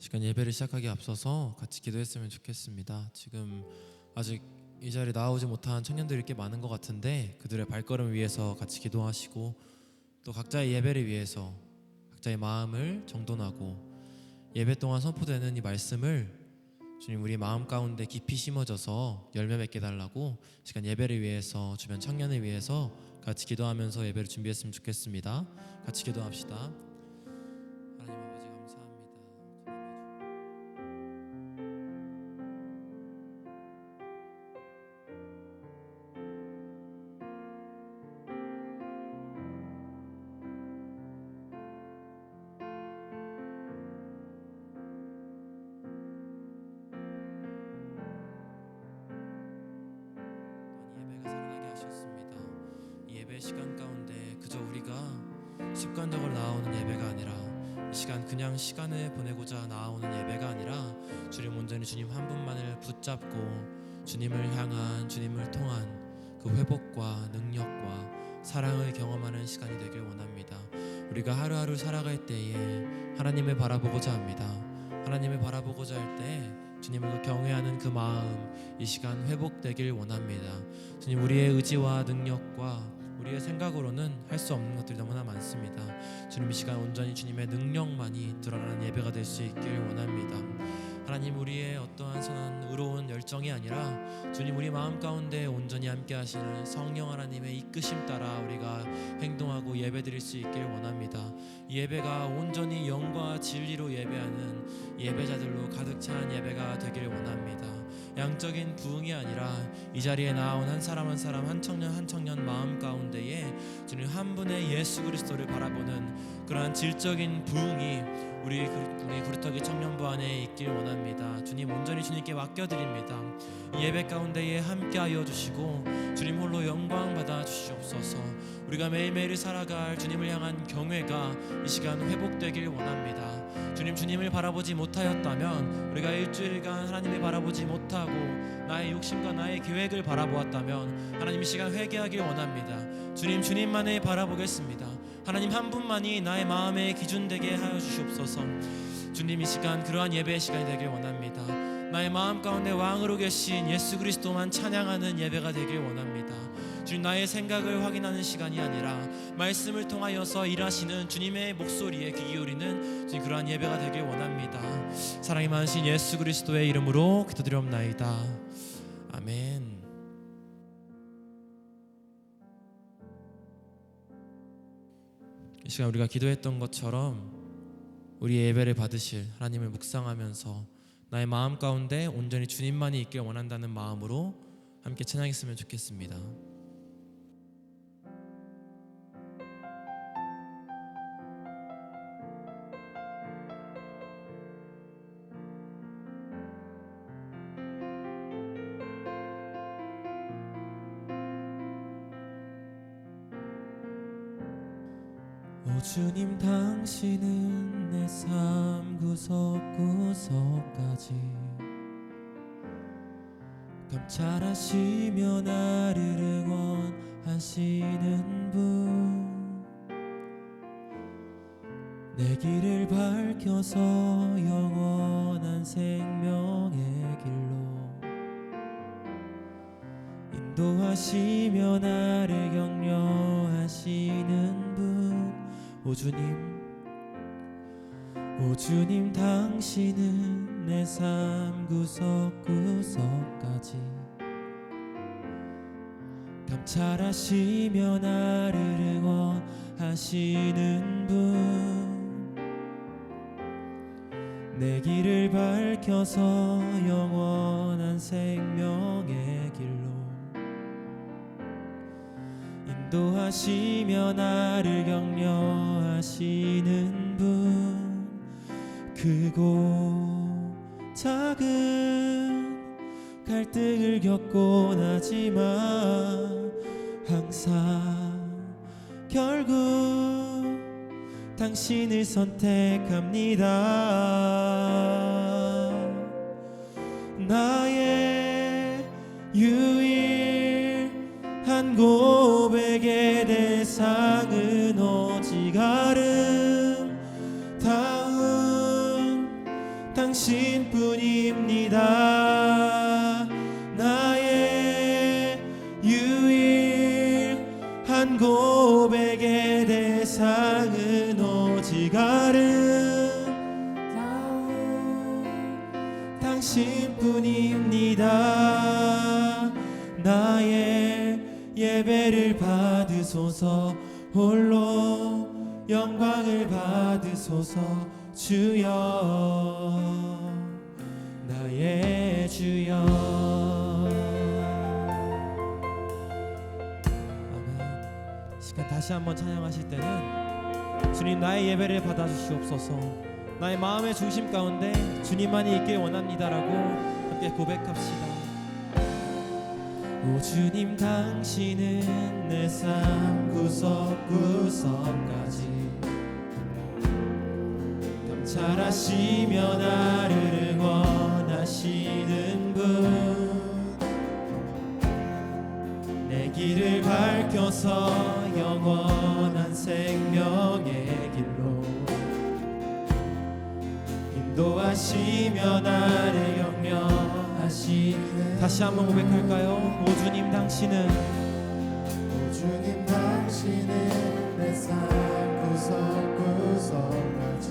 시간 예배를 시작하기에 앞서서 같이 기도했으면 좋겠습니다. 지금 아직 이 자리에 나오지 못한 청년들이 꽤 많은 것 같은데 그들의 발걸음 위해서 같이 기도하시고 또 각자의 예배를 위해서 각자의 마음을 정돈하고 예배 동안 선포되는 이 말씀을 주님 우리 마음 가운데 깊이 심어져서 열매 맺게 달라고 시간 예배를 위해서 주변 청년을 위해서 같이 기도하면서 예배를 준비했으면 좋겠습니다. 같이 기도합시다. 하나님 아버지 감사합니다. 예배가 살아나게 하셨습니다. 이 예배 시간 가운데 그저 우리가 습관적으로 나오는 예배가 아니라 이 시간 그냥 시간을 보내고자 나오는 예배가 아니라 주님 온전히 주님 한 분만을 붙잡고 주님을 향한 주님을 통한 그 회복과 능력과 사랑을 경험하는 시간이 되길 원합니다. 우리가 하루하루 살아갈 때에 하나님을 바라보고자 합니다. 하나님을 바라보고자 할 때 주님을 경외하는 그 마음 이 시간 회복되길 원합니다. 주님 우리의 의지와 능력과 우리의 생각으로는 할 수 없는 것들이 너무나 많습니다. 주님 이 시간 온전히 주님의 능력만이 드러나는 예배가 될 수 있길 원합니다. 하나님 우리의 어떠한 선한 의로운 열정이 아니라 주님 우리 마음 가운데 온전히 함께 하시는 성령 하나님의 이끄심 따라 우리가 행동하고 예배드릴 수 있길 원합니다. 이 예배가 온전히 영과 진리로 예배하는 예배자들로 가득 찬 예배가 되길 원합니다. 양적인 부흥이 아니라 이 자리에 나온 한 사람 한 사람 한 청년 마음 가운데에 주님 한 분의 예수 그리스도를 바라보는 그러한 질적인 부흥이 우리 구루터기 청년부 안에 있길 원합니다. 주님 온전히 주님께 맡겨드립니다. 이 예배 가운데에 함께하여 주시고 주님 홀로 영광 받아 주시옵소서. 우리가 매일매일 살아갈 주님을 향한 경외가 이 시간 회복되길 원합니다. 주님을 바라보지 못하였다면 우리가 일주일간 하나님을 바라보지 못하고 나의 욕심과 나의 계획을 바라보았다면 하나님 이 시간 회개하길 원합니다. 주님만을 바라보겠습니다. 하나님 한 분만이 나의 마음의 기준 되게 하여 주시옵소서. 주님 이 시간 그러한 예배의 시간이 되길 원합니다. 나의 마음 가운데 왕으로 계신 예수 그리스도만 찬양하는 예배가 되길 원합니다. 주님 나의 생각을 확인하는 시간이 아니라 말씀을 통하여서 일하시는 주님의 목소리에 귀 기울이는 주님 그러한 예배가 되길 원합니다. 사랑이 많으신 예수 그리스도의 이름으로 기도드리옵나이다. 아멘. 이 시간 우리가 기도했던 것처럼 우리의 예배를 받으실 하나님을 묵상하면서 나의 마음 가운데 온전히 주님만이 있길 원한다는 마음으로 함께 찬양했으면 좋겠습니다. 오 주님 당신은 내 삶 구석구석까지 감찰하시며 나를 응원하시는 분 내 길을 밝혀서 영원한 생명의 길로 인도하시며 나를 격려하시는 분 오 주님 당신은 내 삶 구석구석까지 감찰하시며 나를 응원하시는 분 내 길을 밝혀서 영원한 생명의 길로 인도하시며 나를 격려하시는 분 크고 작은 갈등을 겪곤 하지만 항상 결국 당신을 선택합니다. 나의 유일한 고백의 대상은 오직 아름다운 당신뿐입니다. 나의 유일한 고백의 대상은 오직 아름다운 당신뿐입니다. 나의 예배를 받으소서. 홀로 영광을 받으소서. 주여, 나의 주여. 아멘. 시간 다시 한번 찬양하실 때는 주님, 나의 예배를 받아주시옵소서. 나의 마음의 중심 가운데 주님만이 있길 원합니다라고 함께 고백합시다. 오 주님, 당신은 내 삶 구석구석까지 감찰하시며 나를 응원하시는 분, 내 길을 밝혀서 영원한 생명의 길로 인도하시며 나를 영영하시는. 다시 한번 고백할까요? 오 주님, 당신은 오 주님, 당신은 내 삶 구석구석까지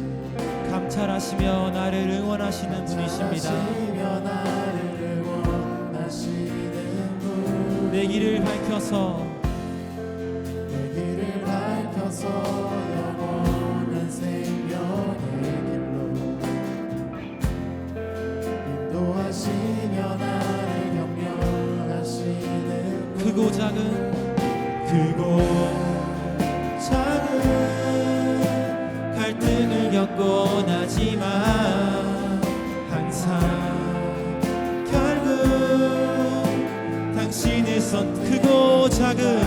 감찰하시며 나를 응원하시는 분이십니다. 감찰하시며 나를 응원하시는 분, 내 길을 밝혀서 내 길을 밝혀서 영원한 생명의 길로 인도하시며 나를 영영하시는 분, 크고 작은 갈등을 겪고 나지만 항상 결국 당신의 크고 작은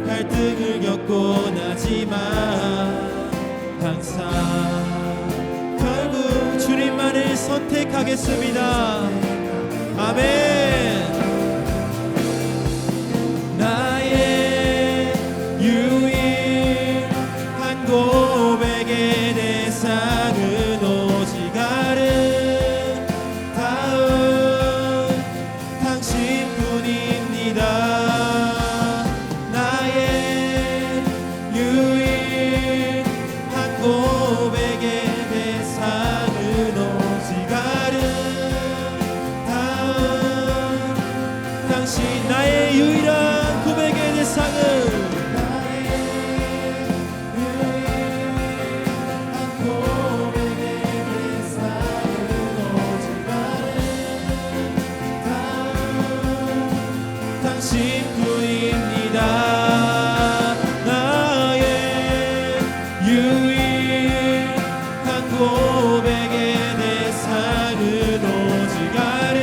갈등을 겪고 나지만 항상 결국 주님만을 선택하겠습니다. 아멘. 나의 유일한 고백의 대상은 오직 아름다운 당신뿐입니다. 나의 유일한 고백의 대상은 오직 아름다운 당신. 나의 유일한 고백의 대상은 당신뿐입니다. 나의 유일한 고백의 대상은 오직 아름다운.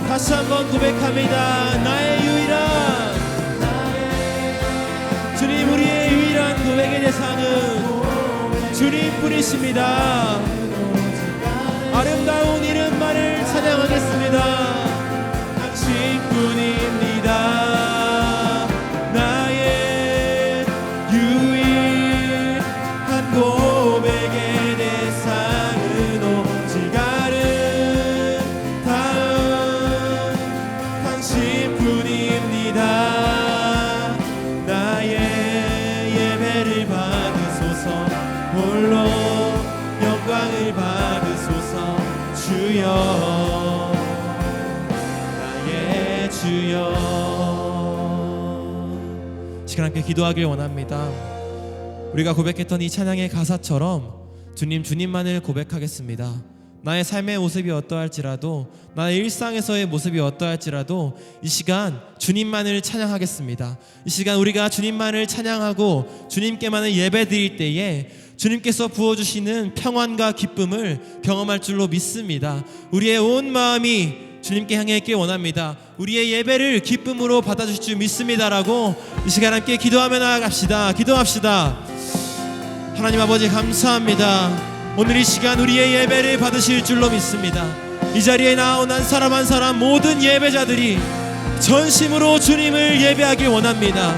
다시 한번 고백합니다. 나의 유일한 주님, 우리의 유일한 고백의 대상은 주님뿐이십니다. 아름다운 이름만을 찬양하겠습니다. 당신뿐입니다. 나의 유일한 고백의 대상은 오직 아름다운 당신뿐입니다. 나의 예배를 받으소서. 홀로 영광을 받으소서. 주여, 나의 주여. 시간 함께 기도하길 원합니다. 우리가 고백했던 이 찬양의 가사처럼 주님만을 고백하겠습니다. 나의 삶의 모습이 어떠할지라도, 나의 일상에서의 모습이 어떠할지라도 이 시간 주님만을 찬양하겠습니다. 이 시간 우리가 주님만을 찬양하고 주님께만을 예배드릴 때에 주님께서 부어주시는 평안과 기쁨을 경험할 줄로 믿습니다. 우리의 온 마음이 주님께 향해 있길 원합니다. 우리의 예배를 기쁨으로 받아주실 줄 믿습니다라고 이 시간 함께 기도하며 나아갑시다. 기도합시다. 하나님 아버지, 감사합니다. 오늘 이 시간 우리의 예배를 받으실 줄로 믿습니다. 이 자리에 나온 한 사람 한 사람 모든 예배자들이 전심으로 주님을 예배하길 원합니다.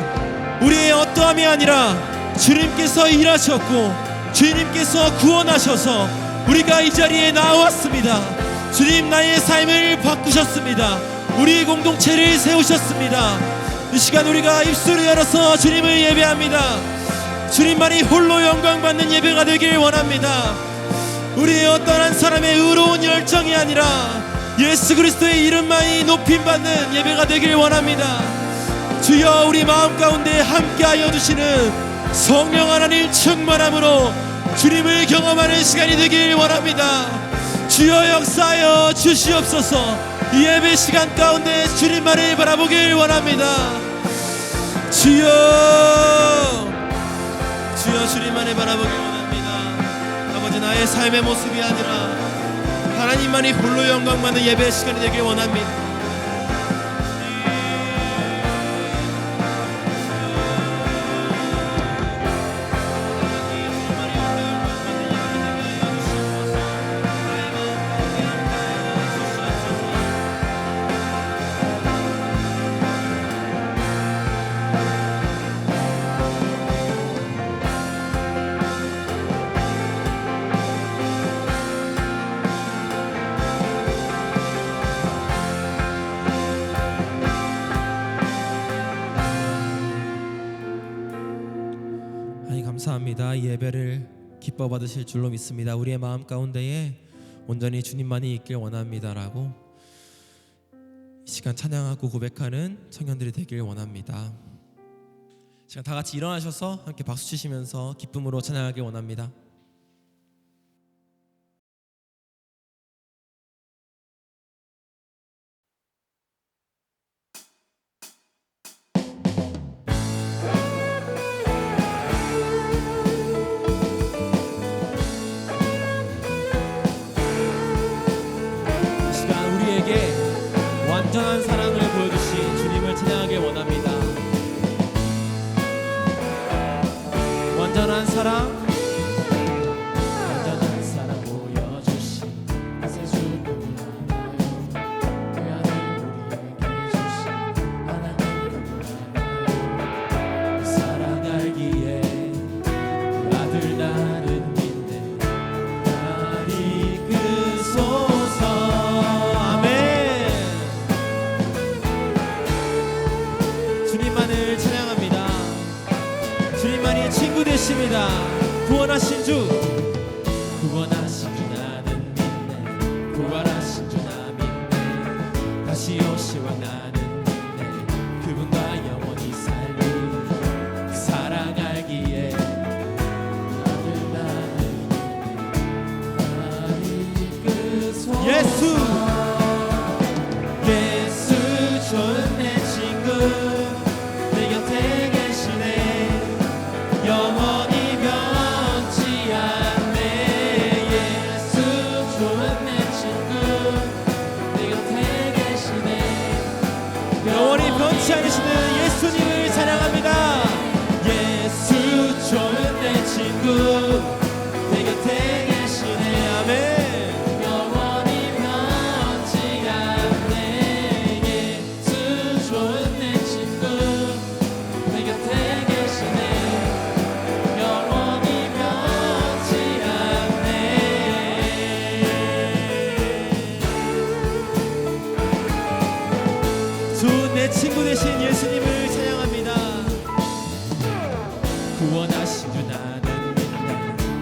우리의 어떠함이 아니라 주님께서 일하셨고 주님께서 구원하셔서 우리가 이 자리에 나왔습니다. 주님 나의 삶을 바꾸셨습니다. 우리 공동체를 세우셨습니다. 이 시간 우리가 입술을 열어서 주님을 예배합니다. 주님만이 홀로 영광받는 예배가 되길 원합니다. 우리의 어떤 한 사람의 의로운 열정이 아니라 예수 그리스도의 이름만이 높임받는 예배가 되길 원합니다. 주여 우리 마음 가운데 함께하여 주시는 성령 하나님 충만함으로 주님을 경험하는 시간이 되길 원합니다. 주여 역사하여 주시옵소서. 이 예배 시간 가운데 주님만을 바라보길 원합니다. 주여 주님만을 바라보길 원합니다. 아버지 나의 삶의 모습이 아니라 하나님만이 홀로 영광받는 예배 시간이 되길 원합니다. 감사합니다. 이 예배를 기뻐 받으실 줄로 믿습니다. 우리의 마음 가운데에 온전히 주님만이 있길 원합니다라고 이 시간 찬양하고 고백하는 청년들이 되길 원합니다. 시간 다 같이 일어나셔서 함께 박수 치시면서 기쁨으로 찬양하길 원합니다. 완전한 사랑을 보여주신 주님을 찬양하길 원합니다. 완전한 사랑 보여주신 이세 주님을 하나요. 그 안에 우리에게 주신 하나님 하나요. 사랑 알기에 아들 나는 믿네 날 이끄소서. 아멘. 주님만을 찬양합니다. 주님만이 친구 되십니다. 구원하신 주 나는 믿네. 구원하신 주 나 믿네. 다시 오시와 나는 믿네. 그분과 영원히 살리 그 사랑 알기에 아들 나는 날 이끄소서. 예수 좋은 내 친구 내 곁에 계시네. 영원히 변치 않네. 예수 좋은 내 친구 내 곁에 계시네. 영원히 변치 않으시는 예수님을 찬양합니다. 예수 좋은 내 친구 내 곁에 계시네. 아멘. 내 친구 되신 예수님을 찬양합니다. 구원하신 주 나는 믿네.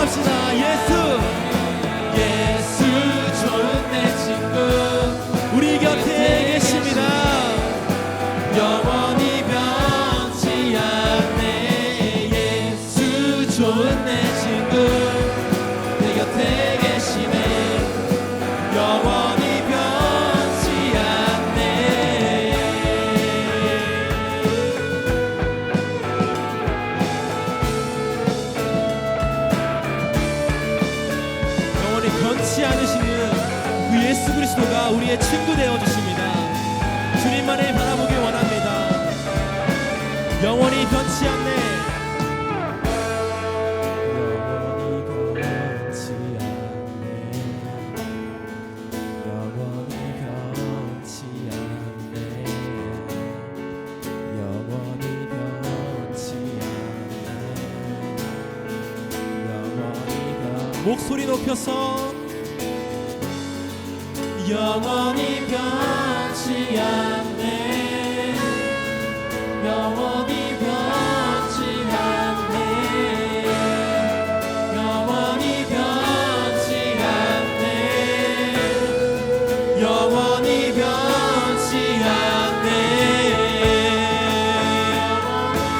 고백합시다. 예수 좋은 내 친구 우리 곁에 계십니다. 영원히 변치 않네. 예수 좋은 내 친구 내 곁에 계시네. 영원히 변치 않네. 영원히 변치 않으시는 그 예수 그리스도가 우리의 친구 되어 주십니다. 주님만을 바라보길 원합니다. 영원히 변치 않네. 영원히 변치 않네. 영원히 변치 않네. 영원히 변치 않네. 영원히 목소리 높여서 영원히 변치 않네. 영원히 변치 않네. 영원히 변치 않네. 영원히 변치 않네.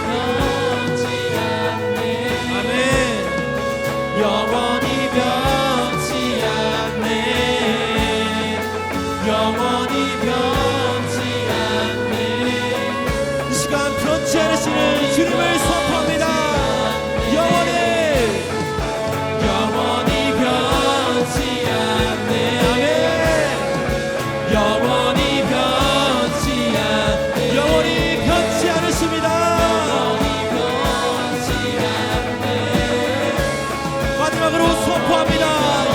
변치 않네. 아멘. 영원히 변치 않네. 영원히 변치 않네. 이 시간 변치 않으시는 주님을 선포합니다. 영원히 영원히 변치 않네. 아멘. 영원히 변치 않네. 영원히 변치 않으십니다. 영원히 변치 않네. 마지막으로 선포합니다.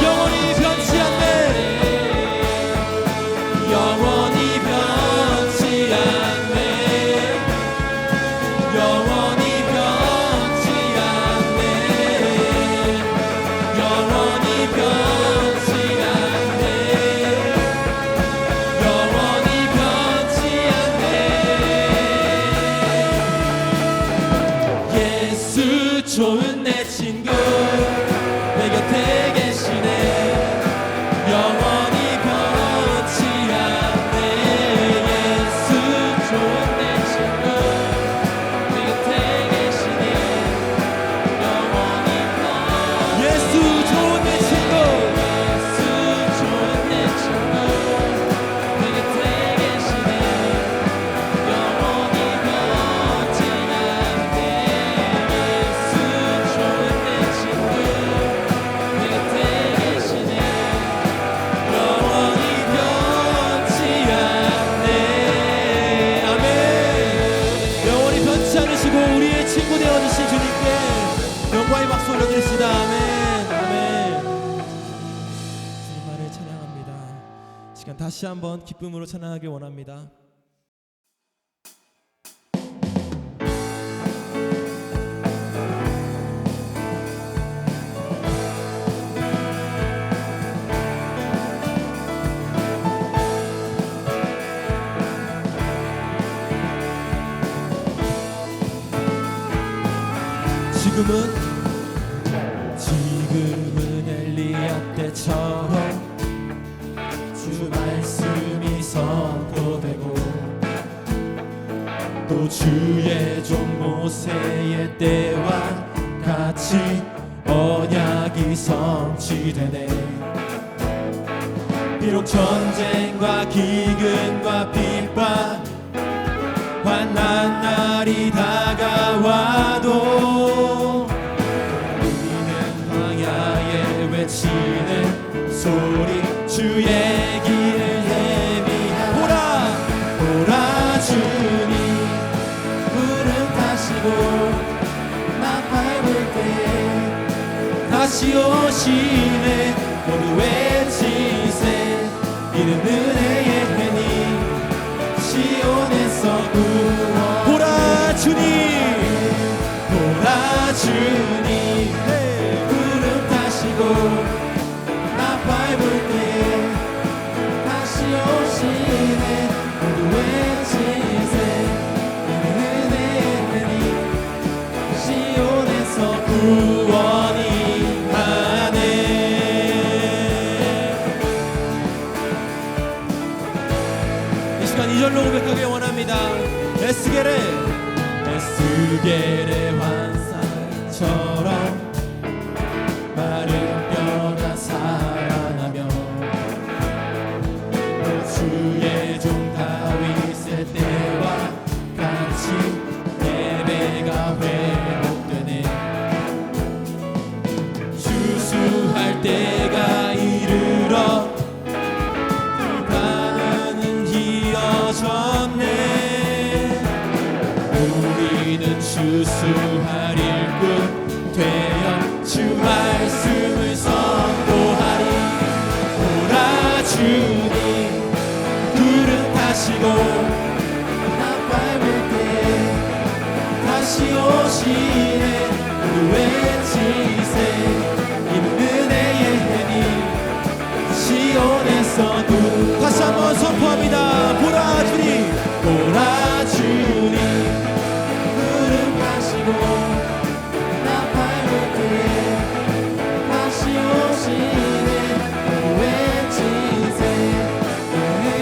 영원히 변치 않네. 영원히 변치 않네. 영원히 변치 않네. 영원히 변치 않네. 영원히 변치 않네. 예수 좋은 내 친구 내 곁에 계시네. 영원히 변치 않네. 예수 좋은 내 친구 내 곁에 계시네. 영원히 예수 좋은 내 친구 예수 좋은 내 친구 내 곁에 계시네. 영원히 변치 않네. 예수 좋은 내 친구 내 곁에 계시네. 영원히 변치 않네. 아멘. 영원히 변치 않으시고 우리의 친구 되어 주신 주님께 영광의 박수 올려드립시다. 아멘. 아멘. 주님만을 찬양합니다. 이 시간 다시 한번 기쁨으로 찬양하길 원합니다. 지금은 엘리야 때처럼 주 말씀이 선포되고 또 주의 종 모세의 때와 같이 언약이 성취되네. 비록 전쟁과 기근과 핍박 환난 날이 다가와도 우리는 광야에 외치는 소리 주의 길을 헤비하라. 보라 보라 주님 구름 타시고 나 밟을 때 다시 오시네. 모두 외치세 이는 은혜의 해니 시온에서 구원. 보라 주님 보라 주님 구름 타시고 나 밟을 때 다시 오시네. 모두 외치세 이는 은혜의 해니 시온에서 구원이 하네. 고백하길 원합니다. 에스겔의 환상처럼 마른 뼈가 살아나며 주의 종 다윗의 때와 같이 예배가 회복되네. 주수할 때가 이르러 불가능은 이어졌네. 우리는 주수할 일꾼 되어 주 말씀을 선포하리. 오라 주님 구름 타시고 나 밟을 때 다시 오시네. 외치세 이는 은혜의 해니 시온에서 다시 한번 선포합니다. 보라 주님, 보라 주님 구름 가시고 나 밟을 때 다시 오시네. 외치세 은혜의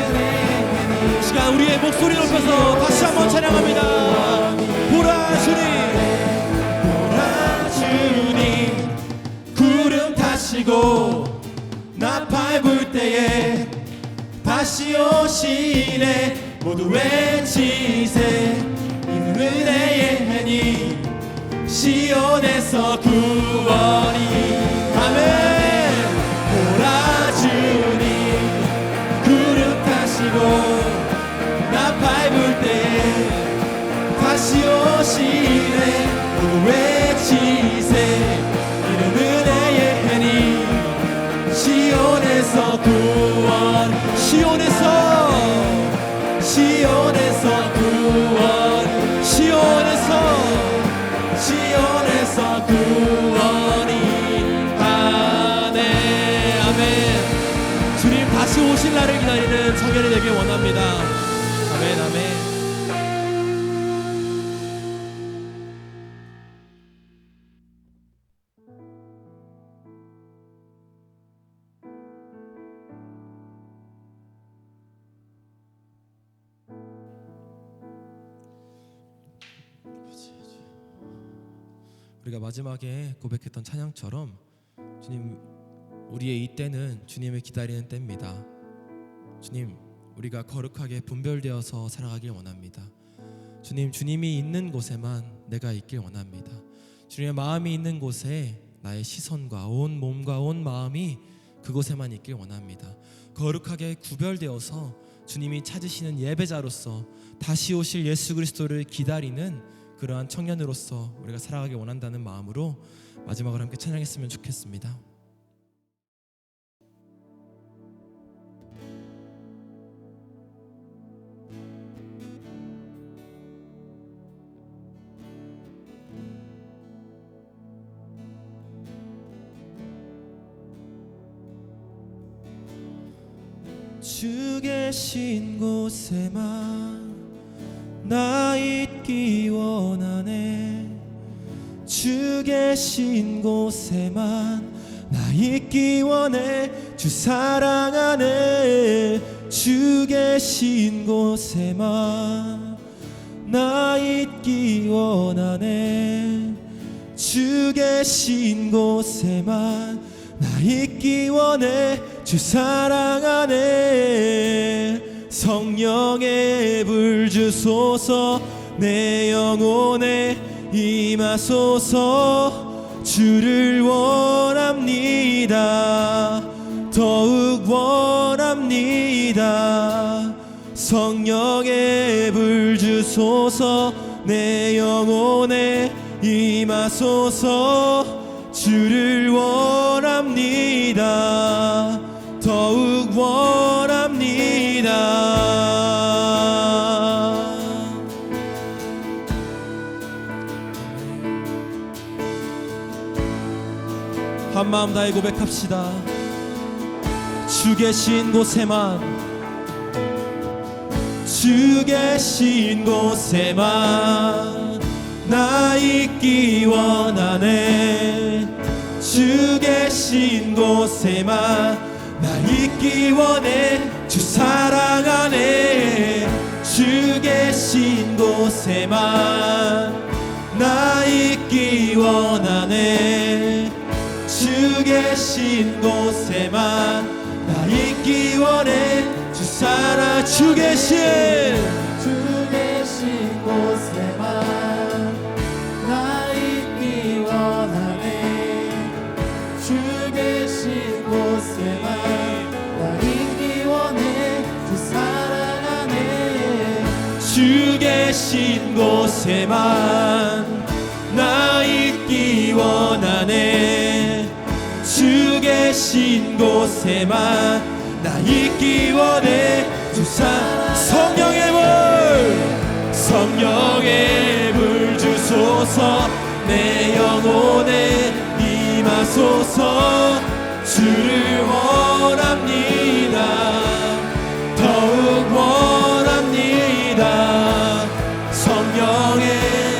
해니. 시간 우리의 목소리 높여서 다시 한번 찬양합니다. 보라 주님, 보라 주님 구름 타시고 나 밟을 때에 다시 오시네. 모두 외치세 이는 은혜의 해니 시온에서 구원이. 아멘. 보라 주님 구름 타시고 나 밟을 때에 다시 오시네. 모두 외치세 이는 은혜의 해니 시온에서 구원. 시온에서 구원. 시온에서 구원이 하네. 아멘. 주님 다시 오실 날을 기다리는 청년이 되길 원합니다. 아멘, 아멘. 우리가 마지막에 고백했던 찬양처럼 주님, 우리의 이때는 주님을 기다리는 때입니다. 주님, 우리가 거룩하게 분별되어서 살아가길 원합니다. 주님, 주님이 있는 곳에만 내가 있길 원합니다. 주님의 마음이 있는 곳에 나의 시선과 온 몸과 온 마음이 그곳에만 있길 원합니다. 거룩하게 구별되어서 주님이 찾으시는 예배자로서 다시 오실 예수 그리스도를 기다리는 그러한 청년으로서 우리가 살아가길 원한다는 마음으로 마지막으로 함께 찬양했으면 좋겠습니다. 주 계신 곳에만 나 있기 원하네. 주 계신 곳에만 나 있기 원해. 주 사랑하네. 주 계신 곳에만 나 있기 원하네. 주 계신 곳에만 나 있기 원해. 주 사랑하네. 성령의 불 주소서. 내 영혼에 임하소서. 주를 원합니다. 더욱 원합니다. 성령의 불 주소서. 내 영혼에 임하소서. 주를 원합니다. 더욱 원합니다. 한마음 다해 고백합시다. 주 계신 곳에만, 주 계신 곳에만 나 있기 원하네. 주 계신 곳에만 나 있기 원해. 주 사랑하네. 주 주 계신 곳에만 나 있기 원하네. 주 계신 곳에만 나 있기 원해. 주 살아 주 계신 곳에만 나 있기 원하네. 주 계신 곳에만 나 있기 원해. 주 사랑하네. 주 계신 곳에만 나 있기 원하네. 주 계신 곳에만 나 있기 원해. 주 성령의 불 성령의 불 주소서. 내 영혼에 임하소서. 주를 원합니다. 더욱 원합니다. 성령의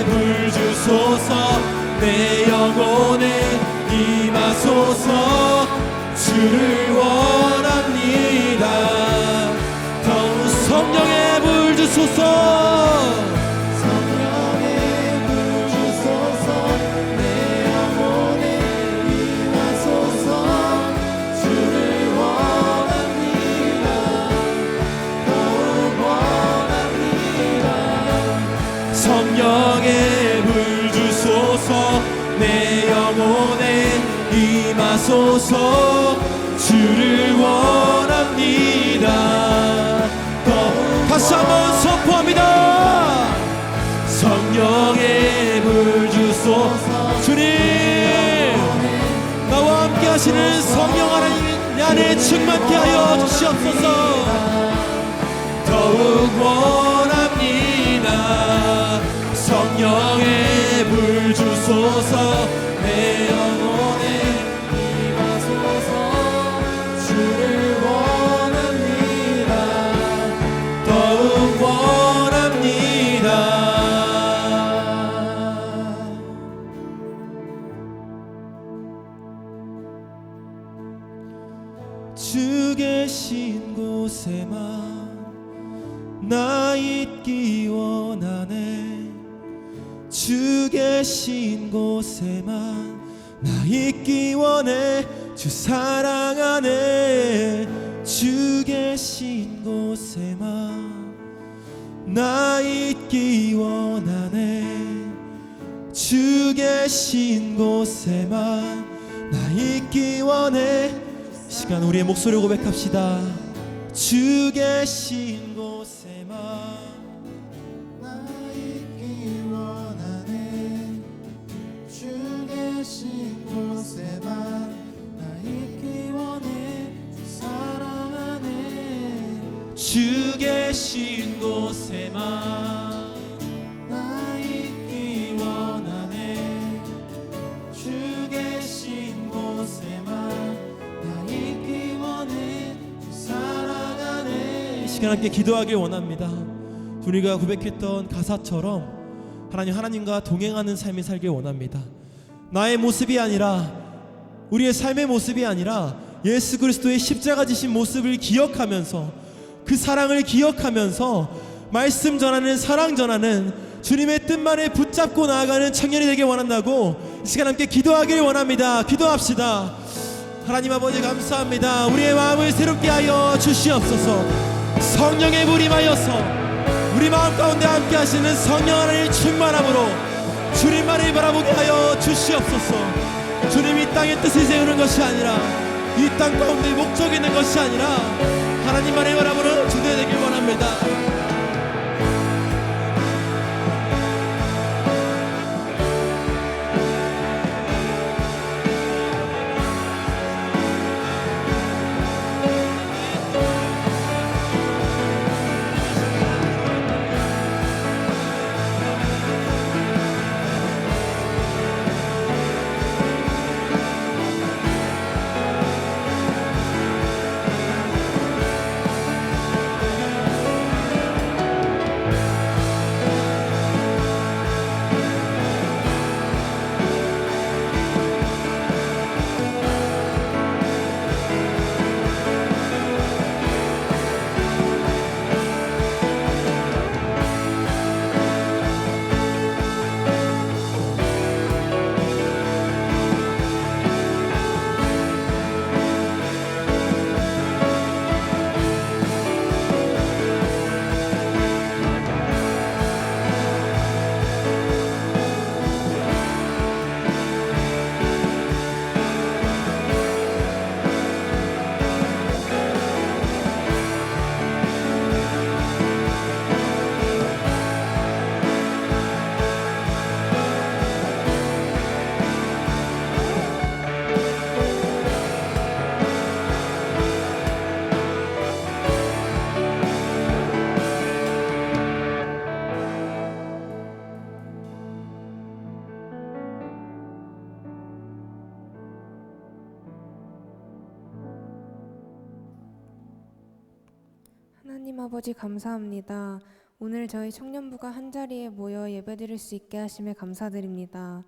불 주소서. 내 영혼에 임하소서. 주를 원합니다. 더욱 성령의 불 주소서. 성령의 불 주소서. 내 영혼에 임하소서. 주를 원합니다. 더욱 원합니다. 성령의 불 주소서. 내 영혼에 임하소서. 주를 원합니다. 다시 한번 선포합니다. 성령의 불 주소서. 주님, 나와 함께 하시는 성령 하나님 안에 충만케 하여 주시옵소서. 더욱 원합니다. 성령의 불 주소서. 내 영혼에 임하소서. 주를 원합니다. 더욱 원합니다. 주 계신 곳에만 나 있기 원하네. 주 계신 곳에만 나 있기 원해. 주 사랑하네. 주 계신 곳에만 나 있기 원하네. 주 계신 곳에만 나 있기 원해. 이 시간 우리의 목소리로 고백합시다. 주 계신 곳에만 나 있기 원하네. 주 계신 곳에만 나 있기 원해. 주 사랑하네. 주 계신 곳에만 나 있기 원하네. 주 계신 곳에만 나 있기 원해. 주 사랑하네. 이 시간 함께 기도하길 원합니다. 우리가 고백했던 가사처럼 하나님과 동행하는 삶이 살길 원합니다. 나의 모습이 아니라, 우리의 삶의 모습이 아니라 예수 그리스도의 십자가 지신 모습을 기억하면서, 그 사랑을 기억하면서 말씀 전하는, 사랑 전하는 주님의 뜻만을 붙잡고 나아가는 청년이 되길 원한다고 이 시간 함께 기도하길 원합니다. 기도합시다. 하나님 아버지 감사합니다. 우리의 마음을 새롭게 하여 주시옵소서. 성령의 불 임하여서 우리 마음 가운데 함께 하시는 성령 하나님의 충만함으로 주님만을 바라보게 하여 주시옵소서. 주님, 이 땅의 뜻을 세우는 것이 아니라, 이 땅 가운데 목적이 있는 것이 아니라 하나님만을 바라보는 주님 되길 원합니다. 하나님 아버지 감사합니다. 오늘 저희 청년부가 한자리에 모여 예배드릴 수 있게 하심에 감사드립니다.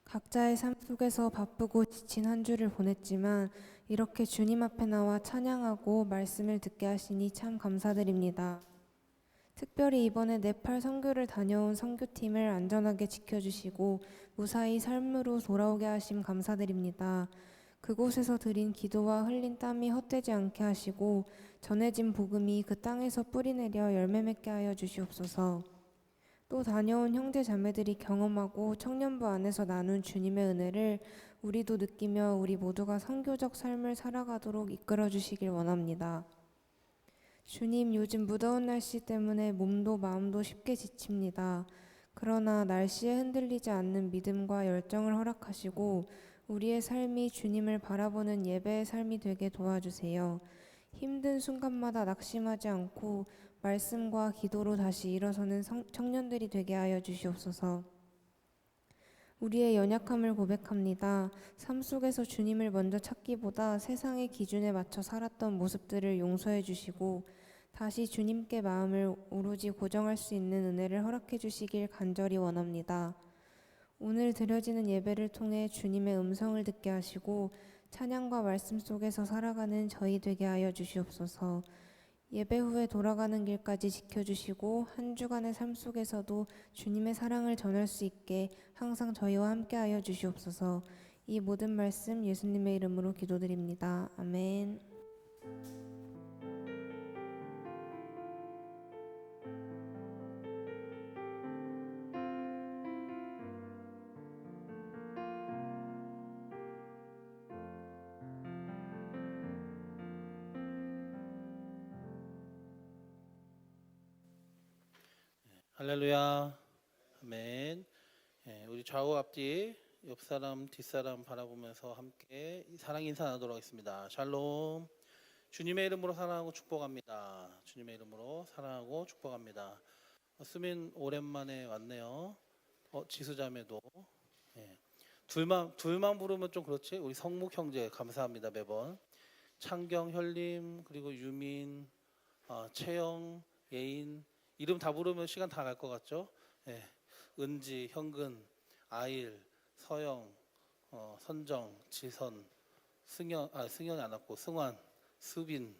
각자의 삶 속에서 바쁘고 지친 한 주를 보냈지만 이렇게 주님 앞에 나와 찬양하고 말씀을 듣게 하시니 참 감사드립니다. 특별히 이번에 네팔 선교를 다녀온 선교팀을 안전하게 지켜주시고 무사히 삶으로 돌아오게 하심 감사드립니다. 그곳에서 드린 기도와 흘린 땀이 헛되지 않게 하시고 전해진 복음이 그 땅에서 뿌리내려 열매 맺게 하여 주시옵소서. 또 다녀온 형제 자매들이 경험하고 청년부 안에서 나눈 주님의 은혜를 우리도 느끼며 우리 모두가 선교적 삶을 살아가도록 이끌어 주시길 원합니다. 주님, 요즘 무더운 날씨 때문에 몸도 마음도 쉽게 지칩니다. 그러나 날씨에 흔들리지 않는 믿음과 열정을 허락하시고 우리의 삶이 주님을 바라보는 예배의 삶이 되게 도와주세요. 힘든 순간마다 낙심하지 않고 말씀과 기도로 다시 일어서는 청년들이 되게 하여 주시옵소서. 우리의 연약함을 고백합니다. 삶 속에서 주님을 먼저 찾기보다 세상의 기준에 맞춰 살았던 모습들을 용서해 주시고 다시 주님께 마음을 오로지 고정할 수 있는 은혜를 허락해 주시길 간절히 원합니다. 오늘 드려지는 예배를 통해 주님의 음성을 듣게 하시고 찬양과 말씀 속에서 살아가는 저희 되게 하여 주시옵소서. 예배 후에 돌아가는 길까지 지켜주시고 한 주간의 삶 속에서도 주님의 사랑을 전할 수 있게 항상 저희와 함께 하여 주시옵소서. 이 모든 말씀 예수님의 이름으로 기도드립니다. 아멘. 할렐루야. 아멘. 우리 좌우 앞뒤 옆 사람 뒷 사람 바라보면서 함께 사랑 인사 나누도록 하겠습니다. 샬롬. 주님의 이름으로 사랑하고 축복합니다. 주님의 이름으로 사랑하고 축복합니다. 수민 오랜만에 왔네요. 지수자매도. 둘만 부르면 좀 그렇지. 우리 성묵 형제 감사합니다. 매번 창경, 혈림, 그리고 유민, 채영, 예인 이름 다 부르면 시간 다 갈 것 같죠? 은지, 현근, 아일, 서영, 선정, 지선, 승현이 안 왔고 승환, 수빈,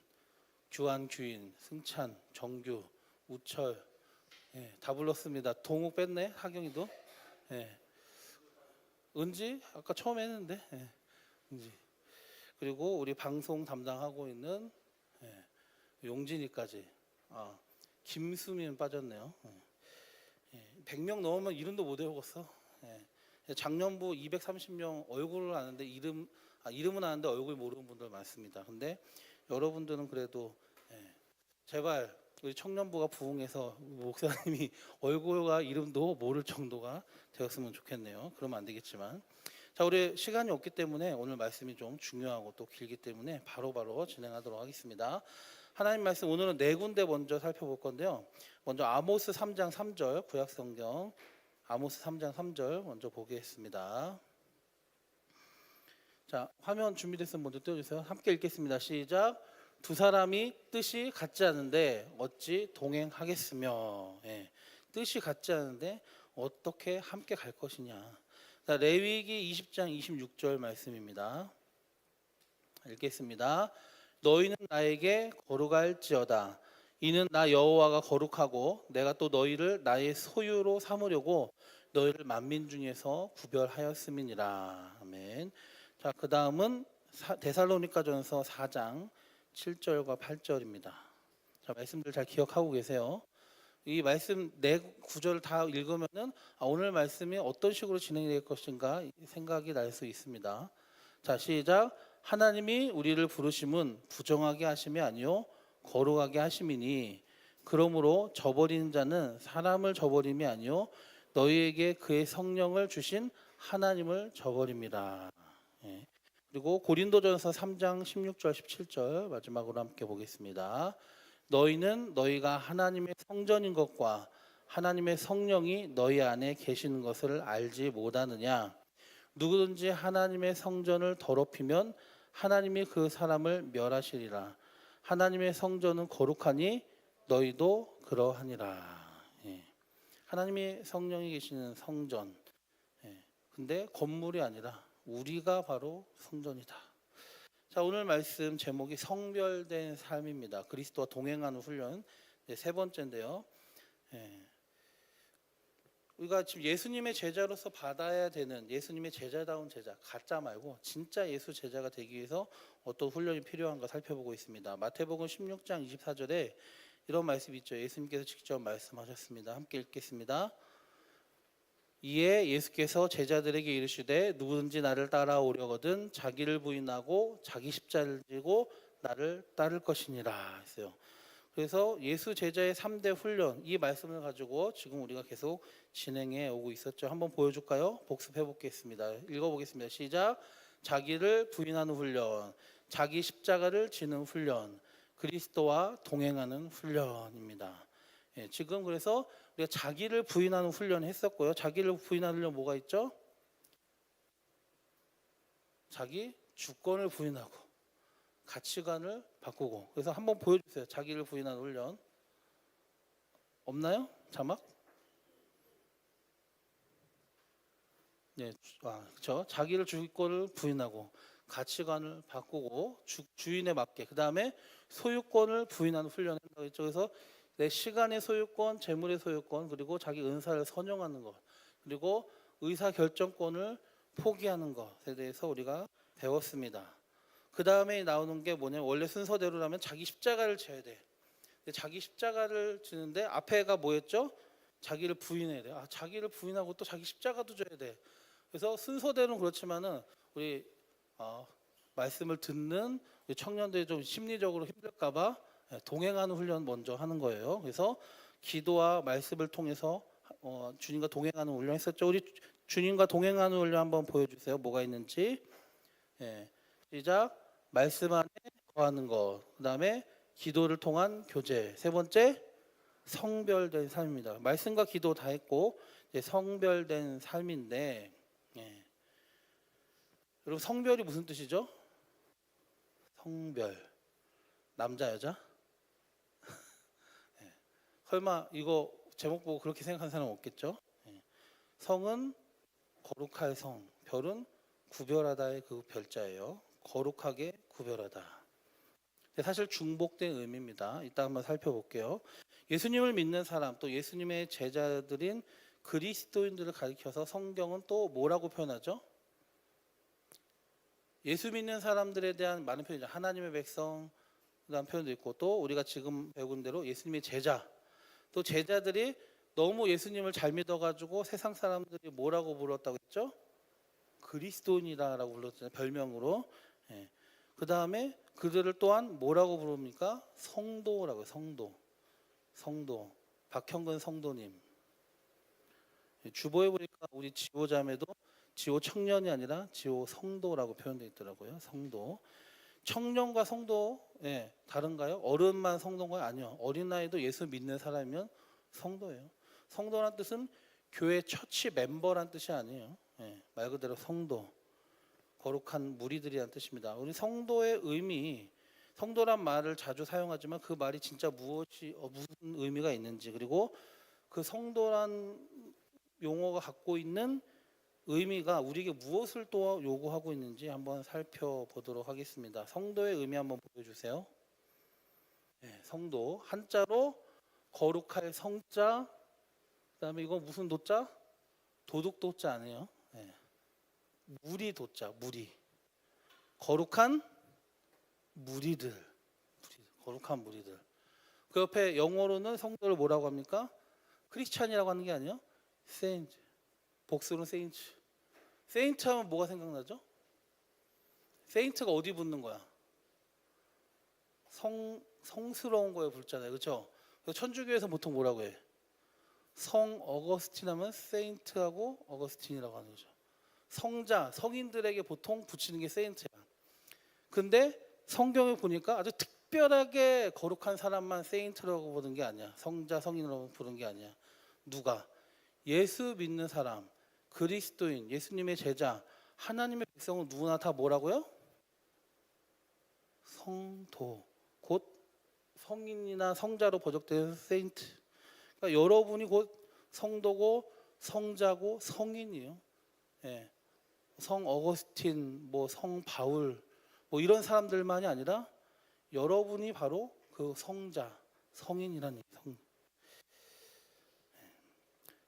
규환, 규인, 승찬, 정규, 우철, 다 불렀습니다. 동욱 뺐네, 하경이도. 은지 아까 처음 했는데, 은지. 그리고 우리 방송 담당하고 있는 용진이까지. 김수민 빠졌네요. 100명 넘으면 이름도 못 외우겠어. 작년부 230명 얼굴을 아는데 이름은 아는데 얼굴 모르는 분들 많습니다. 근데 여러분들은 그래도 제발 우리 청년부가 부흥해서 목사님이 얼굴과 이름도 모를 정도가 되었으면 좋겠네요. 그러면 안 되겠지만, 자, 우리 시간이 없기 때문에 오늘 말씀이 좀 중요하고 또 길기 때문에 바로바로 진행하도록 하겠습니다. 하나님 말씀 오늘은 네 군데 먼저 살펴볼 건데요. 먼저 아모스 3장 3절 구약성경 아모스 3장 3절 먼저 보겠습니다. 자, 화면 준비됐으면 먼저 띄워주세요. 함께 읽겠습니다. 시작. 두 사람이 뜻이 같지 않은데 어찌 동행하겠으며. 뜻이 같지 않은데 어떻게 함께 갈 것이냐. 자, 레위기 20장 26절 말씀입니다. 읽겠습니다. 너희는 나에게 거룩할지어다. 이는 나 여호와가 거룩하고 내가 또 너희를 나의 소유로 삼으려고 너희를 만민 중에서 구별하였음이니라. 아멘. 자, 그 다음은 데살로니가전서 4장 7절과 8절입니다. 자, 말씀들 잘 기억하고 계세요. 이 말씀 네 구절을 다 읽으면은 오늘 말씀이 어떤 식으로 진행이 될 것인가 생각이 날 수 있습니다. 자, 시작. 하나님이 우리를 부르심은 부정하게 하심이 아니요 거룩하게 하심이니 그러므로 저버리는 자는 사람을 저버림이 아니요 너희에게 그의 성령을 주신 하나님을 저버립니다. 그리고 고린도전서 3장 16절 17절 마지막으로 함께 보겠습니다. 너희는 너희가 하나님의 성전인 것과 하나님의 성령이 너희 안에 계시는 것을 알지 못하느냐. 누구든지 하나님의 성전을 더럽히면 하나님이 그 사람을 멸하시리라. 하나님의 성전은 거룩하니 너희도 그러하니라. 예. 하나님의 성령이 계시는 성전. 예. 근데 건물이 아니라 우리가 바로 성전이다. 자, 오늘 말씀 제목이 성별된 삶입니다. 그리스도와 동행하는 훈련. 세 번째인데요. 예. 우리가 지금 예수님의 제자로서 받아야 되는 예수님의 제자다운 제자, 가짜 말고 진짜 예수 제자가 되기 위해서 어떤 훈련이 필요한가 살펴보고 있습니다. 마태복음 16장 24절에 이런 말씀이 있죠. 예수님께서 직접 말씀하셨습니다. 함께 읽겠습니다. 이에 예수께서 제자들에게 이르시되 누구든지 나를 따라오려거든 자기를 부인하고 자기 십자를 지고 나를 따를 것이니라 했어요. 그래서 예수 제자의 3대 훈련, 이 말씀을 가지고 지금 우리가 계속 진행해 오고 있었죠. 한번 보여줄까요? 복습해 보겠습니다. 읽어보겠습니다. 시작. 자기를 부인하는 훈련, 자기 십자가를 지는 훈련, 그리스도와 동행하는 훈련입니다. 예, 지금 그래서 우리가 자기를 부인하는 훈련을 했었고요. 자기를 부인하는 훈련 뭐가 있죠? 자기 주권을 부인하고 가치관을 바꾸고. 그래서 한번 보여주세요. 자기를 부인하는 훈련. 없나요? 자막? 네, 그렇죠. 자기를 주권을 부인하고 가치관을 바꾸고 주인에 맞게. 그 다음에 소유권을 부인하는 훈련을 한다고 했죠. 그래서 내 시간의 소유권, 재물의 소유권, 그리고 자기 은사를 선용하는 것, 그리고 의사 결정권을 포기하는 것에 대해서 우리가 배웠습니다. 그 다음에 나오는 게 뭐냐면 원래 순서대로라면 자기 십자가를 져야 돼. 근데 자기 십자가를 지는데 앞에가 뭐였죠? 자기를 부인해야 돼. 자기를 부인하고 또 자기 십자가도 져야 돼. 그래서 순서대로는 그렇지만은 우리 말씀을 듣는 우리 청년들이 좀 심리적으로 힘들까봐 동행하는 훈련 먼저 하는 거예요. 그래서 기도와 말씀을 통해서 주님과 동행하는 훈련 했었죠. 우리 주님과 동행하는 훈련 한번 보여주세요. 뭐가 있는지. 예. 시작. 말씀 안에 거하는 것. 그 다음에 기도를 통한 교제. 세 번째 성별된 삶입니다. 말씀과 기도 다 했고 이제 성별된 삶인데, 예. 여러분 성별이 무슨 뜻이죠? 성별. 남자 여자? 예. 설마 이거 제목 보고 그렇게 생각하는 사람 없겠죠? 예. 성은 거룩할 성, 별은 구별하다의 그 별자예요. 거룩하게 구별하다. 사실 중복된 의미입니다. 이따 한번 살펴볼게요. 예수님을 믿는 사람, 또 예수님의 제자들인 그리스도인들을 가리켜서 성경은 또 뭐라고 표현하죠? 예수 믿는 사람들에 대한 많은 표현이죠. 하나님의 백성이라는 표현도 있고, 또 우리가 지금 배운 대로 예수님의 제자, 또 제자들이 너무 예수님을 잘 믿어가지고 세상 사람들이 뭐라고 불렀다고 했죠? 그리스도인이라고 불렀잖아요. 별명으로. 예. 그 다음에 그들을 또한 뭐라고 부릅니까? 성도라고요. 성도. 박형근 성도님. 주보에 보니까 우리 지호자매도 지호 청년이 아니라 지호 성도라고 표현되어 있더라고요. 성도. 청년과 성도, 예, 다른가요? 어른만 성도인가요? 아니요. 어린아이도 예수 믿는 사람이면 성도예요. 성도란 뜻은 교회 처치 멤버란 뜻이 아니에요. 예, 말 그대로 성도, 거룩한 무리들이란 뜻입니다. 우리 성도의 의미, 성도란 말을 자주 사용하지만 그 말이 진짜 무슨 의미가 있는지, 그리고 그 성도란 용어가 갖고 있는 의미가 우리에게 무엇을 또 요구하고 있는지 한번 살펴보도록 하겠습니다. 성도의 의미 한번 보여주세요. 네, 성도 한자로 거룩할 성자, 그다음에 이거 무슨 도자? 도둑도자 아니에요. 네. 무리 도자, 무리. 거룩한 무리들. 거룩한 무리들. 그 옆에 영어로는 성도를 뭐라고 합니까? 크리스찬이라고 하는 게 아니에요. 세인트. 복수는 세인트. 세인트 하면 뭐가 생각나죠? 세인트가 어디 붙는 거야? 성스러운 거에 붙잖아요. 그렇죠? 천주교에서 보통 뭐라고 해? 성 어거스틴 하면 세인트하고 어거스틴이라고 하는 거죠. 성자, 성인들에게 보통 붙이는 게 세인트야. 근데 성경에 보니까 아주 특별하게 거룩한 사람만 세인트라고 부르는 게 아니야. 성자, 성인으로 부르는 게 아니야. 누가? 예수 믿는 사람, 그리스도인, 예수님의 제자, 하나님의 백성은 누구나 다 뭐라고요? 성도, 곧 성인이나 성자로 번역된 세인트. 그러니까 여러분이 곧 성도고 성자고 성인이에요. 예. 성 어거스틴, 뭐 성 바울, 뭐 이런 사람들만이 아니라 여러분이 바로 그 성자, 성인이라는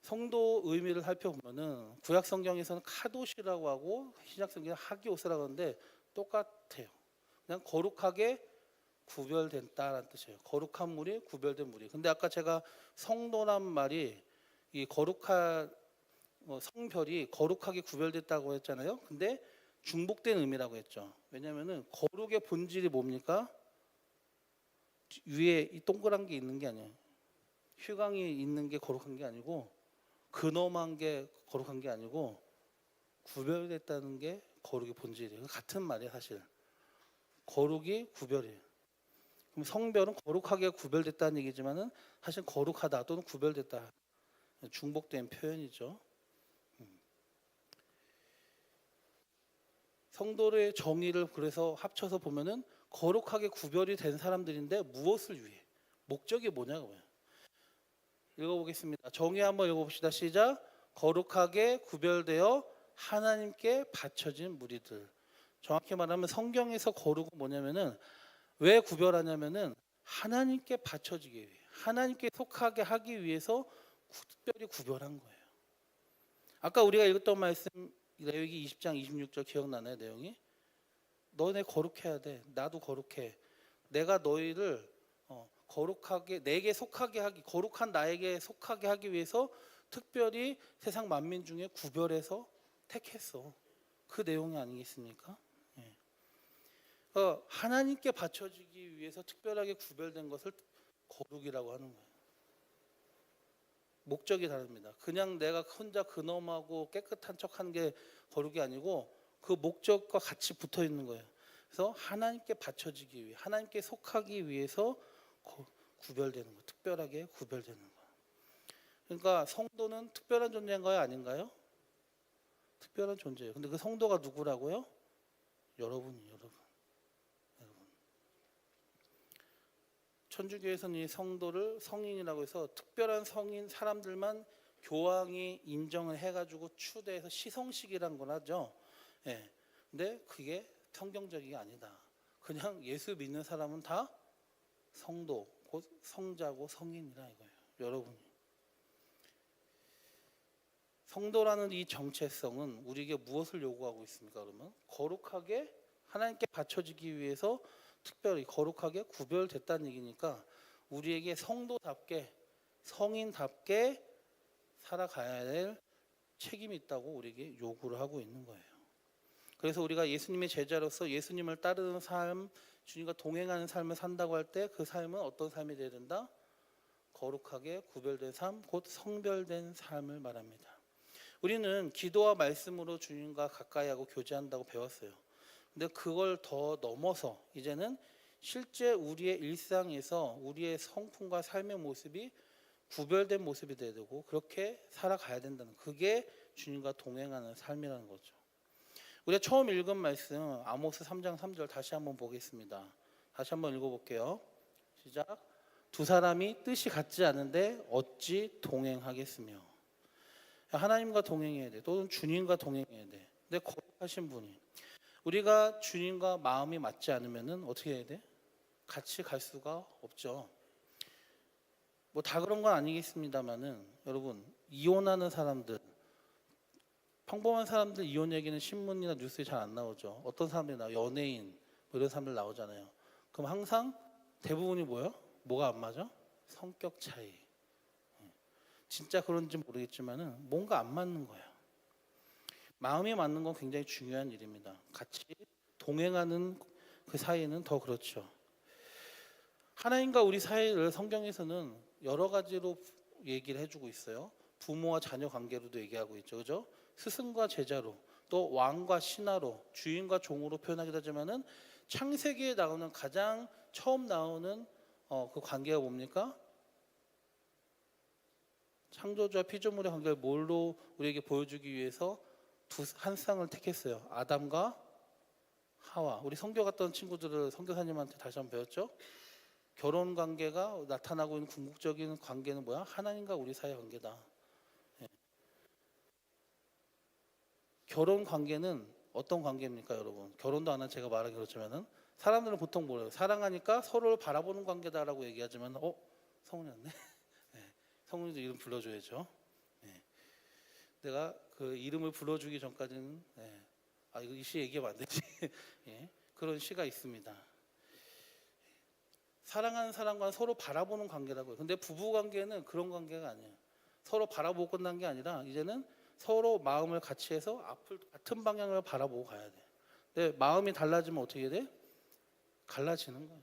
성도 의미를 살펴보면은 구약 성경에서는 카도시라고 하고 신약 성경에 하기오스라고 하는데 똑같아요. 그냥 거룩하게 구별된다라는 뜻이에요. 거룩한 물이 구별된 물이. 근데 아까 제가 성도란 말이 이 거룩한 성별이 거룩하게 구별됐다고 했잖아요. 근데 중복된 의미라고 했죠. 왜냐하면은 거룩의 본질이 뭡니까? 위에 이 동그란 게 있는 게 아니에요. 휴강이 있는 게 거룩한 게 아니고 근엄한 게 거룩한 게 아니고 구별됐다는 게 거룩의 본질이에요. 같은 말이에요, 사실. 거룩이 구별이에요. 그럼 성별은 거룩하게 구별됐다는 얘기지만은 사실 거룩하다 또는 구별됐다 중복된 표현이죠. 성도의 정의를 그래서 합쳐서 보면은 거룩하게 구별이 된 사람들인데 무엇을 위해? 목적이 뭐냐고요. 읽어보겠습니다. 정의 한번 읽어봅시다. 시작. 거룩하게 구별되어 하나님께 바쳐진 무리들. 정확히 말하면 성경에서 거룩은 뭐냐면은 왜 구별하냐면은 하나님께 바쳐지기 위해, 하나님께 속하게 하기 위해서 특별히 구별한 거예요. 아까 우리가 읽었던 말씀 레위기 20장 26절 기억나나요? 내용이 너네 거룩해야 돼. 나도 거룩해. 내가 너희를 거룩하게 내게 속하게 하기, 거룩한 나에게 속하게 하기 위해서 특별히 세상 만민 중에 구별해서 택했어. 그 내용이 아니겠습니까? 예. 하나님께 바쳐지기 위해서 특별하게 구별된 것을 거룩이라고 하는 거예요. 목적이 다릅니다. 그냥 내가 혼자 근엄하고 깨끗한 척하는 게 거룩이 아니고 그 목적과 같이 붙어 있는 거예요. 그래서 하나님께 바쳐지기 위해, 하나님께 속하기 위해서 구별되는 거, 특별하게 구별되는 거. 그러니까 성도는 특별한 존재인가요, 아닌가요? 특별한 존재예요. 근데 그 성도가 누구라고요? 여러분이. 천주교에서는 이 성도를 성인이라고 해서 특별한 성인 사람들만 교황이 인정을 해가지고 추대해서 시성식이란 걸 하죠. 예. 근데 그게 성경적이 아니다. 그냥 예수 믿는 사람은 다 성도, 곧 성자고 성인이라 이거예요. 여러분이. 성도라는 이 정체성은 우리에게 무엇을 요구하고 있습니까? 그러면 거룩하게 하나님께 바쳐지기 위해서 특별히 거룩하게 구별됐다는 얘기니까 우리에게 성도답게 성인답게 살아가야 될 책임이 있다고 우리에게 요구를 하고 있는 거예요. 그래서 우리가 예수님의 제자로서 예수님을 따르는 삶, 주님과 동행하는 삶을 산다고 할 때 그 삶은 어떤 삶이 되어야 된다? 거룩하게 구별된 삶, 곧 성별된 삶을 말합니다. 우리는 기도와 말씀으로 주님과 가까이 하고 교제한다고 배웠어요. 근데 그걸 더 넘어서 이제는 실제 우리의 일상에서 우리의 성품과 삶의 모습이 구별된 모습이 돼야 되고 그렇게 살아가야 된다는, 그게 주님과 동행하는 삶이라는 거죠. 우리가 처음 읽은 말씀 아모스 3장 3절 다시 한번 보겠습니다. 다시 한번 읽어볼게요. 시작. 두 사람이 뜻이 같지 않은데 어찌 동행하겠으며. 하나님과 동행해야 돼. 또는 주님과 동행해야 돼. 근데 거룩하신 분이, 우리가 주님과 마음이 맞지 않으면은 어떻게 해야 돼? 같이 갈 수가 없죠. 뭐 다 그런 건 아니겠습니다만은 여러분, 이혼하는 사람들, 평범한 사람들 이혼 얘기는 신문이나 뉴스에 잘 안 나오죠. 어떤 사람들이 나와요? 연예인 뭐 이런 사람들 나오잖아요. 그럼 항상 대부분이 뭐예요? 뭐가 안 맞아? 성격 차이. 진짜 그런지 모르겠지만은 뭔가 안 맞는 거예요. 마음이 맞는 건 굉장히 중요한 일입니다. 같이 동행하는 그 사이는 더 그렇죠. 하나님과 우리 사이를 성경에서는 여러 가지로 얘기를 해주고 있어요. 부모와 자녀 관계로도 얘기하고 있죠, 그죠? 스승과 제자로, 또 왕과 신하로, 주인과 종으로 표현하기도 하지만은 창세기에 나오는 가장 처음 나오는 그 관계가 뭡니까? 창조주와 피조물의 관계를 뭘로 우리에게 보여주기 위해서 한 쌍을 택했어요. 아담과 하와. 우리 성교 갔던 친구들을 선교사님한테 다시 한번 배웠죠? 결혼 관계가 나타나고 있는 궁극적인 관계는 뭐야? 하나님과 우리 사이의 관계다. 예. 결혼 관계는 어떤 관계입니까, 여러분? 결혼도 안 한 제가 말하기 그렇지만은 사람들은 보통 뭐래요? 사랑하니까 서로를 바라보는 관계다라고 얘기하지만, 성훈이었네. 예. 성훈이도 이름 불러줘야죠. 예. 내가 그 이름을 불러주기 전까지는 이거 이 시 얘기하면 안 되지. 예. 그런 시가 있습니다. 사랑하는 사람과 서로 바라보는 관계라고요. 근데 부부 관계는 그런 관계가 아니에요. 서로 바라보고 끝난 게 아니라 이제는 서로 마음을 같이 해서 앞을 같은 방향을 바라보고 가야 돼. 근데 마음이 달라지면 어떻게 돼? 갈라지는 거예요.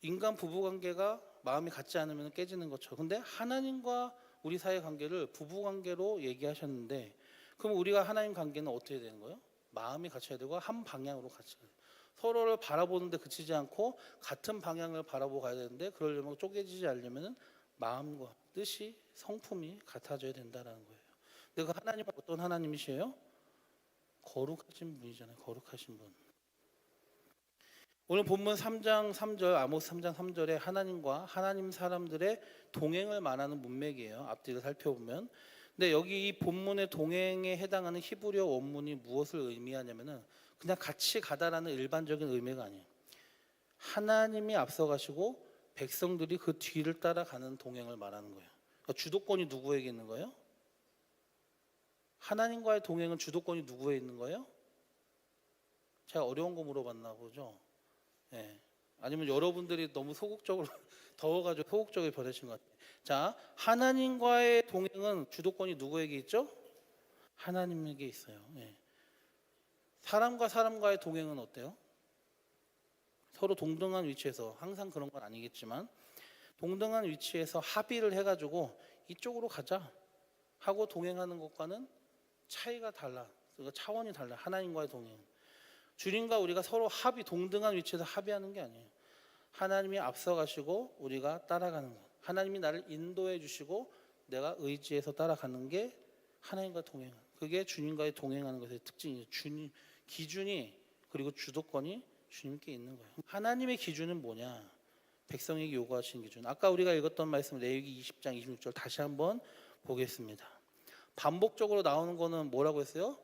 인간 부부 관계가 마음이 같지 않으면 깨지는 것처럼. 근데 하나님과 우리 사이의 관계를 부부 관계로 얘기하셨는데, 그럼 우리가 하나님 관계는 어떻게 되는 거예요? 마음이 같이 되고 한 방향으로 같이 가요. 서로를 바라보는데 그치지 않고 같은 방향을 바라보고 가야 되는데, 그러려면 쪼개지지 않으려면 마음과 뜻이 성품이 같아져야 된다는 거예요. 근데 그 하나님은 어떤 하나님이시에요? 거룩하신 분이잖아요. 거룩하신 분. 오늘 본문 3장 3절, 아모스 3장 3절에 하나님과 하나님 사람들의 동행을 말하는 문맥이에요. 앞뒤를 살펴보면. 근데 여기 이 본문의 동행에 해당하는 히브리어 원문이 무엇을 의미하냐면은 그냥 같이 가다라는 일반적인 의미가 아니에요. 하나님이 앞서가시고 백성들이 그 뒤를 따라가는 동행을 말하는 거예요. 그러니까 주도권이 누구에게 있는 거예요? 하나님과의 동행은 주도권이 누구에 있는 거예요? 제가 어려운 거 물어봤나 보죠. 예. 아니면 여러분들이 너무 소극적으로 더워가지고 소극적으로 변하신 것 같아요. 자, 하나님과의 동행은 주도권이 누구에게 있죠? 하나님에게 있어요. 예. 사람과 사람과의 동행은 어때요? 서로 동등한 위치에서, 항상 그런 건 아니겠지만 동등한 위치에서 합의를 해가지고 이쪽으로 가자 하고 동행하는 것과는 차이가 달라. 그러니까 차원이 달라. 하나님과의 동행. 주님과 우리가 서로 동등한 위치에서 합의하는 게 아니에요. 하나님이 앞서가시고 우리가 따라가는 것. 하나님이 나를 인도해 주시고 내가 의지해서 따라가는 게 하나님과 동행. 그게 주님과의 동행하는 것의 특징이에요. 주님 기준이, 그리고 주도권이 주님께 있는 거예요. 하나님의 기준은 뭐냐? 백성에게 요구하신 기준. 아까 우리가 읽었던 말씀 레위기 20장 26절 다시 한번 보겠습니다. 반복적으로 나오는 거는 뭐라고 했어요?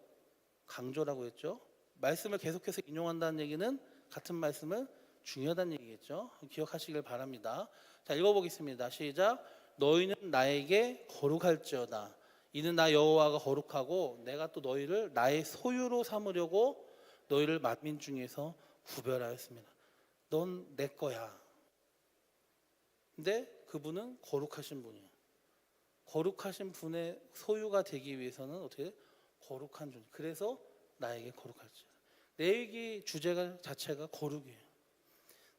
강조라고 했죠. 말씀을 계속해서 인용한다는 얘기는 같은 말씀을 중요하다는 얘기겠죠. 기억하시길 바랍니다. 자, 읽어보겠습니다. 시작. 너희는 나에게 거룩할지어다. 이는 나 여호와가 거룩하고 내가 또 너희를 나의 소유로 삼으려고 너희를 만민 중에서 구별하였습니다. 넌 내 거야. 근데 그분은 거룩하신 분이에요. 거룩하신 분의 소유가 되기 위해서는 어떻게? 거룩한 분. 그래서 나에게 거룩할지. 레위기 주제가 자체가 거룩이에요.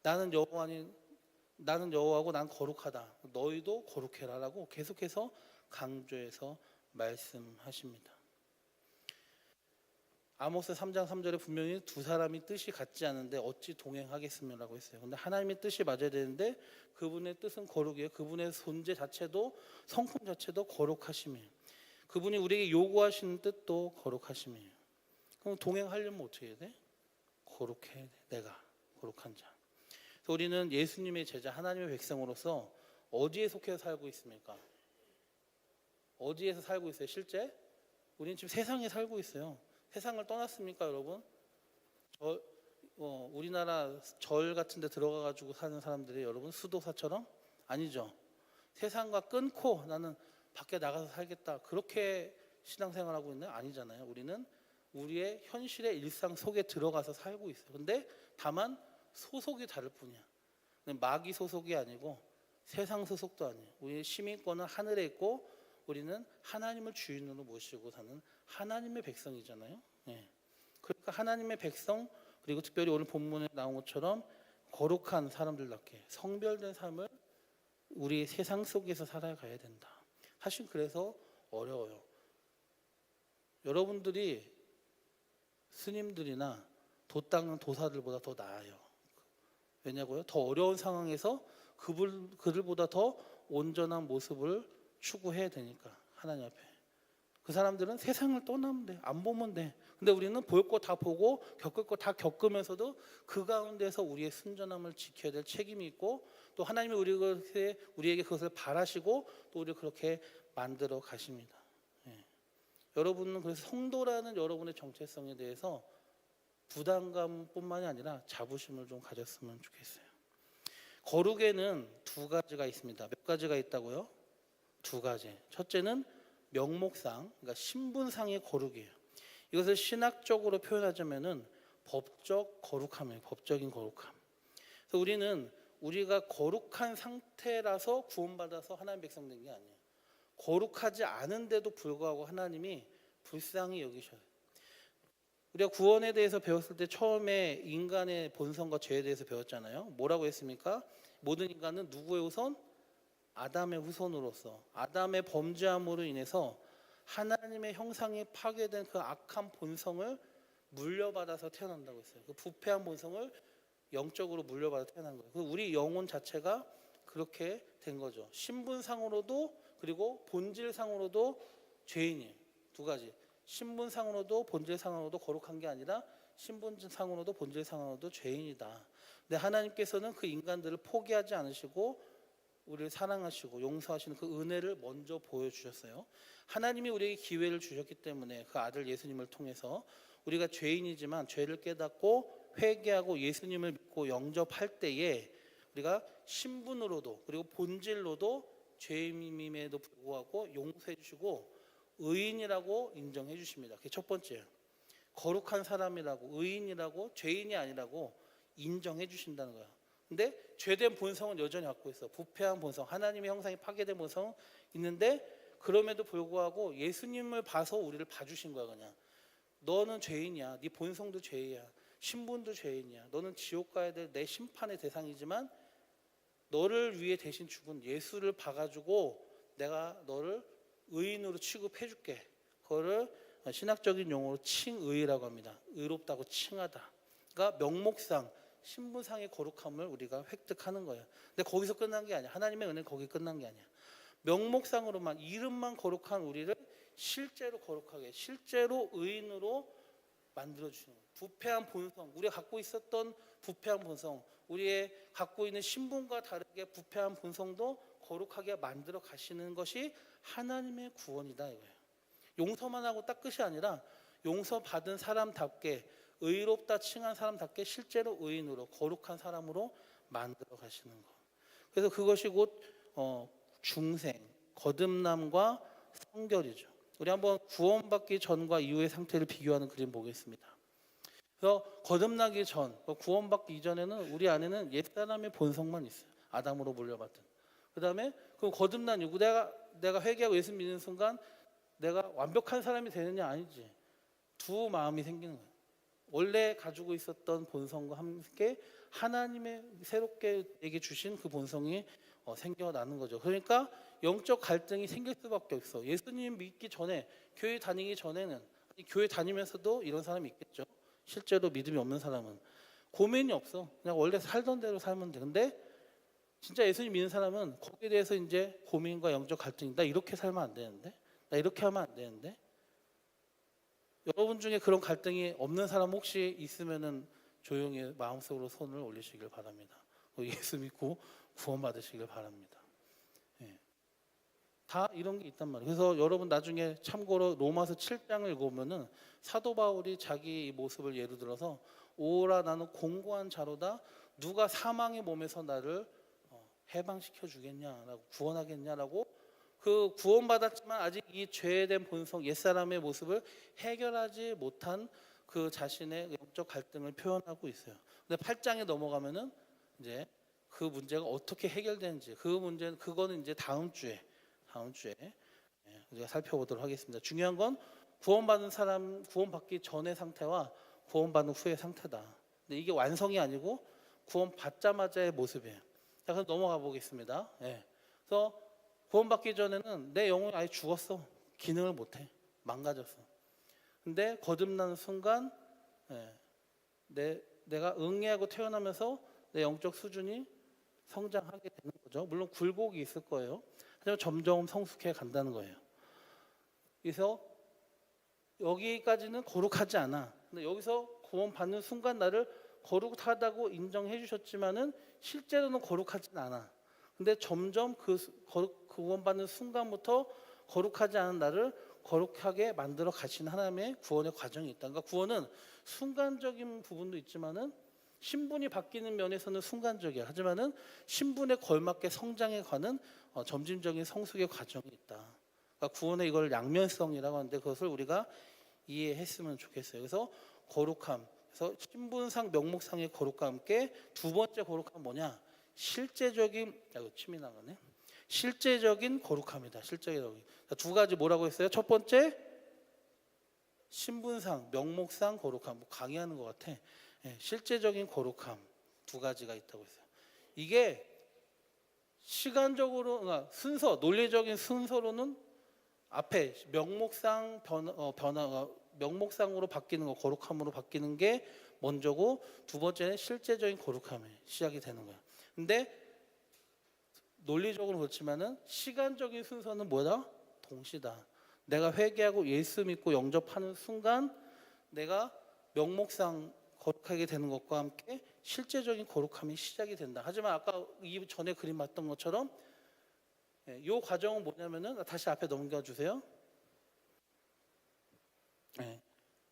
나는 여호와고 난 거룩하다. 너희도 거룩해라라고 계속해서 강조해서 말씀하십니다. 아모스 3장 3절에 분명히 두 사람이 뜻이 같지 않은데 어찌 동행하겠으며라고 했어요. 근데 하나님의 뜻이 맞아야 되는데 그분의 뜻은 거룩이에요. 그분의 존재 자체도, 성품 자체도 거룩하심이에요. 그분이 우리에게 요구하시는 뜻도 거룩하심이에요. 그럼 동행하려면 어떻게 해야 돼? 거룩해야 돼. 내가 거룩한 자. 그래서 우리는 예수님의 제자, 하나님의 백성으로서 어디에 속해서 살고 있습니까? 어디에서 살고 있어요? 실제 우리는 지금 세상에 살고 있어요. 세상을 떠났습니까, 여러분? 우리나라 절 같은 데 들어가가지고 사는 사람들이 여러분 수도사처럼? 아니죠. 세상과 끊고 나는 밖에 나가서 살겠다. 그렇게 신앙생활하고 있는? 아니잖아요. 우리는 우리의 현실의 일상 속에 들어가서 살고 있어요. 근데 다만 소속이 다를 뿐이야. 마귀 소속이 아니고 세상 소속도 아니에요. 우리의 시민권은 하늘에 있고 우리는 하나님을 주인으로 모시고 사는 하나님의 백성이잖아요. 예. 그러니까 하나님의 백성, 그리고 특별히 오늘 본문에 나온 것처럼 거룩한 사람들답게 성별된 삶을 우리 세상 속에서 살아가야 된다. 사실 그래서 어려워요. 여러분들이 스님들이나 도 닦는 도사들보다 더 나아요. 왜냐고요? 더 어려운 상황에서 그들보다 더 온전한 모습을 추구해야 되니까, 하나님 앞에. 그 사람들은 세상을 떠나면 돼. 안 보면 돼. 근데 우리는 볼 거 다 보고 겪을 거 다 겪으면서도 그 가운데서 우리의 순전함을 지켜야 될 책임이 있고, 또 하나님이 우리에게 그것을 바라시고 또 우리를 그렇게 만들어 가십니다. 예. 여러분은 그래서 성도라는 여러분의 정체성에 대해서 부담감뿐만이 아니라 자부심을 좀 가졌으면 좋겠어요. 거룩에는 두 가지가 있습니다. 몇 가지가 있다고요? 두 가지. 첫째는 명목상, 그러니까 신분상의 거룩이에요. 이것을 신학적으로 표현하자면은 법적 거룩함이에요. 법적인 거룩함. 그래서 우리가 거룩한 상태라서 구원받아서 하나님 백성 된 게 아니에요. 거룩하지 않은데도 불구하고 하나님이 불쌍히 여기셔요. 우리가 구원에 대해서 배웠을 때 처음에 인간의 본성과 죄에 대해서 배웠잖아요. 뭐라고 했습니까? 모든 인간은 누구의 후손? 아담의 후손으로서 아담의 범죄함으로 인해서 하나님의 형상이 파괴된 그 악한 본성을 물려받아서 태어난다고 했어요. 그 부패한 본성을 영적으로 물려받아 태어난 거예요. 우리 영혼 자체가 그렇게 된 거죠. 신분상으로도 그리고 본질상으로도 죄인이에요. 두 가지. 신분상으로도 본질상으로도 거룩한 게 아니라 신분상으로도 본질상으로도 죄인이다. 근데 하나님께서는 그 인간들을 포기하지 않으시고 우리를 사랑하시고 용서하시는 그 은혜를 먼저 보여주셨어요. 하나님이 우리에게 기회를 주셨기 때문에 그 아들 예수님을 통해서 우리가 죄인이지만 죄를 깨닫고 회개하고 예수님을 믿고 영접할 때에 우리가 신분으로도 그리고 본질로도 죄인임에도 불구하고 용서해 주시고 의인이라고 인정해 주십니다. 그게 첫 번째예요. 거룩한 사람이라고, 의인이라고, 죄인이 아니라고 인정해 주신다는 거야. 근데 죄된 본성은 여전히 갖고 있어. 부패한 본성, 하나님의 형상이 파괴된 본성은 있는데 그럼에도 불구하고 예수님을 봐서 우리를 봐주신 거야. 그냥 너는 죄인이야. 네 본성도 죄이야. 신분도 죄인이야. 너는 지옥 가야 될 내 심판의 대상이지만 너를 위해 대신 죽은 예수를 봐가지고 내가 너를 의인으로 취급해 줄게. 그거를 신학적인 용어로 칭의라고 합니다. 의롭다고 칭하다. 그러니까 명목상 신분상의 거룩함을 우리가 획득하는 거예요. 근데 거기서 끝난 게 아니야. 하나님의 은혜는 거기 끝난 게 아니야. 명목상으로만 이름만 거룩한 우리를 실제로 거룩하게, 실제로 의인으로 만들어 주시는 거예요. 부패한 본성, 우리가 갖고 있었던 부패한 본성, 우리의 갖고 있는 신분과 다르게 부패한 본성도 거룩하게 만들어 가시는 것이 하나님의 구원이다 이거예요. 용서만 하고 딱 끝이 아니라 용서받은 사람답게 의롭다 칭한 사람답게 실제로 의인으로 거룩한 사람으로 만들어 가시는 것. 그래서 그것이 곧 중생, 거듭남과 성결이죠. 우리 한번 구원받기 전과 이후의 상태를 비교하는 그림 보겠습니다. 그래서 거듭나기 전, 구원받기 이전에는 우리 안에는 옛사람의 본성만 있어요. 아담으로 물려받은. 그 다음에 그 거듭난 이후 내가 회개하고 예수 믿는 순간 내가 완벽한 사람이 되느냐? 아니지. 두 마음이 생기는 거예요. 원래 가지고 있었던 본성과 함께 하나님의 새롭게 내게 주신 그 본성이 생겨나는 거죠. 그러니까 영적 갈등이 생길 수밖에 없어. 예수님 믿기 전에, 교회 다니기 전에는, 교회 다니면서도 이런 사람이 있겠죠. 실제로 믿음이 없는 사람은 고민이 없어. 그냥 원래 살던 대로 살면 돼. 근데 진짜 예수님 믿는 사람은 거기에 대해서 이제 고민과 영적 갈등이, 나 이렇게 살면 안 되는데, 나 이렇게 하면 안 되는데. 여러분 중에 그런 갈등이 없는 사람 혹시 있으면은 조용히 마음속으로 손을 올리시길 바랍니다. 예수 믿고 구원 받으시길 바랍니다. 예. 다 이런 게 있단 말이에요. 그래서 여러분 나중에 참고로 로마서 7장을 읽어보면은 사도 바울이 자기 모습을 예로 들어서 오라 나는 공고한 자로다. 누가 사망의 몸에서 나를 해방시켜 주겠냐라고, 구원하겠냐라고, 그 구원받았지만 아직 이 죄된 본성 옛사람의 모습을 해결하지 못한 그 자신의 영적 갈등을 표현하고 있어요. 근데 8장에 넘어가면은 이제 그 문제가 어떻게 해결되는지, 그거는 이제 다음 주에 우리가 살펴보도록 하겠습니다. 중요한 건 구원받은 사람, 구원받기 전의 상태와 구원받은 후의 상태다. 근데 이게 완성이 아니고 구원받자마자의 모습이에요. 자, 그럼 넘어가 보겠습니다. 그래서 구원받기 전에는 내 영혼이 아예 죽었어. 기능을 못해. 망가졌어. 근데 거듭나는 순간 내가 응애하고 태어나면서 내 영적 수준이 성장하게 되는 거죠. 물론 굴곡이 있을 거예요. 하지만 점점 성숙해 간다는 거예요. 그래서 여기까지는 거룩하지 않아. 근데 여기서 구원받는 순간 나를 거룩하다고 인정해 주셨지만은 실제로는 거룩하진 않아. 근데 점점 구원받는 순간부터 거룩하지 않은 나를 거룩하게 만들어 가시는 하나님의 구원의 과정이 있다. 그러니까 구원은 순간적인 부분도 있지만은 신분이 바뀌는 면에서는 순간적이야. 하지만은 신분에 걸맞게 성장해 가는 점진적인 성숙의 과정이 있다. 그러니까 구원의 이걸 양면성이라고 하는데 그것을 우리가 이해했으면 좋겠어요. 그래서 거룩함, 그래서 신분상 명목상의 거룩과 함께 두 번째 거룩함 뭐냐? 실제적인 침이 나가네. 실제적인 거룩함이다. 실제적인 두 가지 뭐라고 했어요? 첫 번째 신분상 명목상 거룩함. 뭐 강의하는 것 같아. 실제적인 거룩함 두 가지가 있다고 했어요. 이게 시간적으로 그러니까 순서 논리적인 순서로는 앞에 명목상 변화가 명목상으로 바뀌는 거 거룩함으로 바뀌는 게 먼저고 두 번째는 실제적인 거룩함이 시작이 되는 거야. 근데 논리적으로 그렇지만은 시간적인 순서는 뭐다? 동시다. 내가 회개하고 예수 믿고 영접하는 순간 내가 명목상 거룩하게 되는 것과 함께 실제적인 거룩함이 시작이 된다. 하지만 아까 이 전에 그림 봤던 것처럼 이 과정은 뭐냐면은 다시 앞에 넘겨주세요.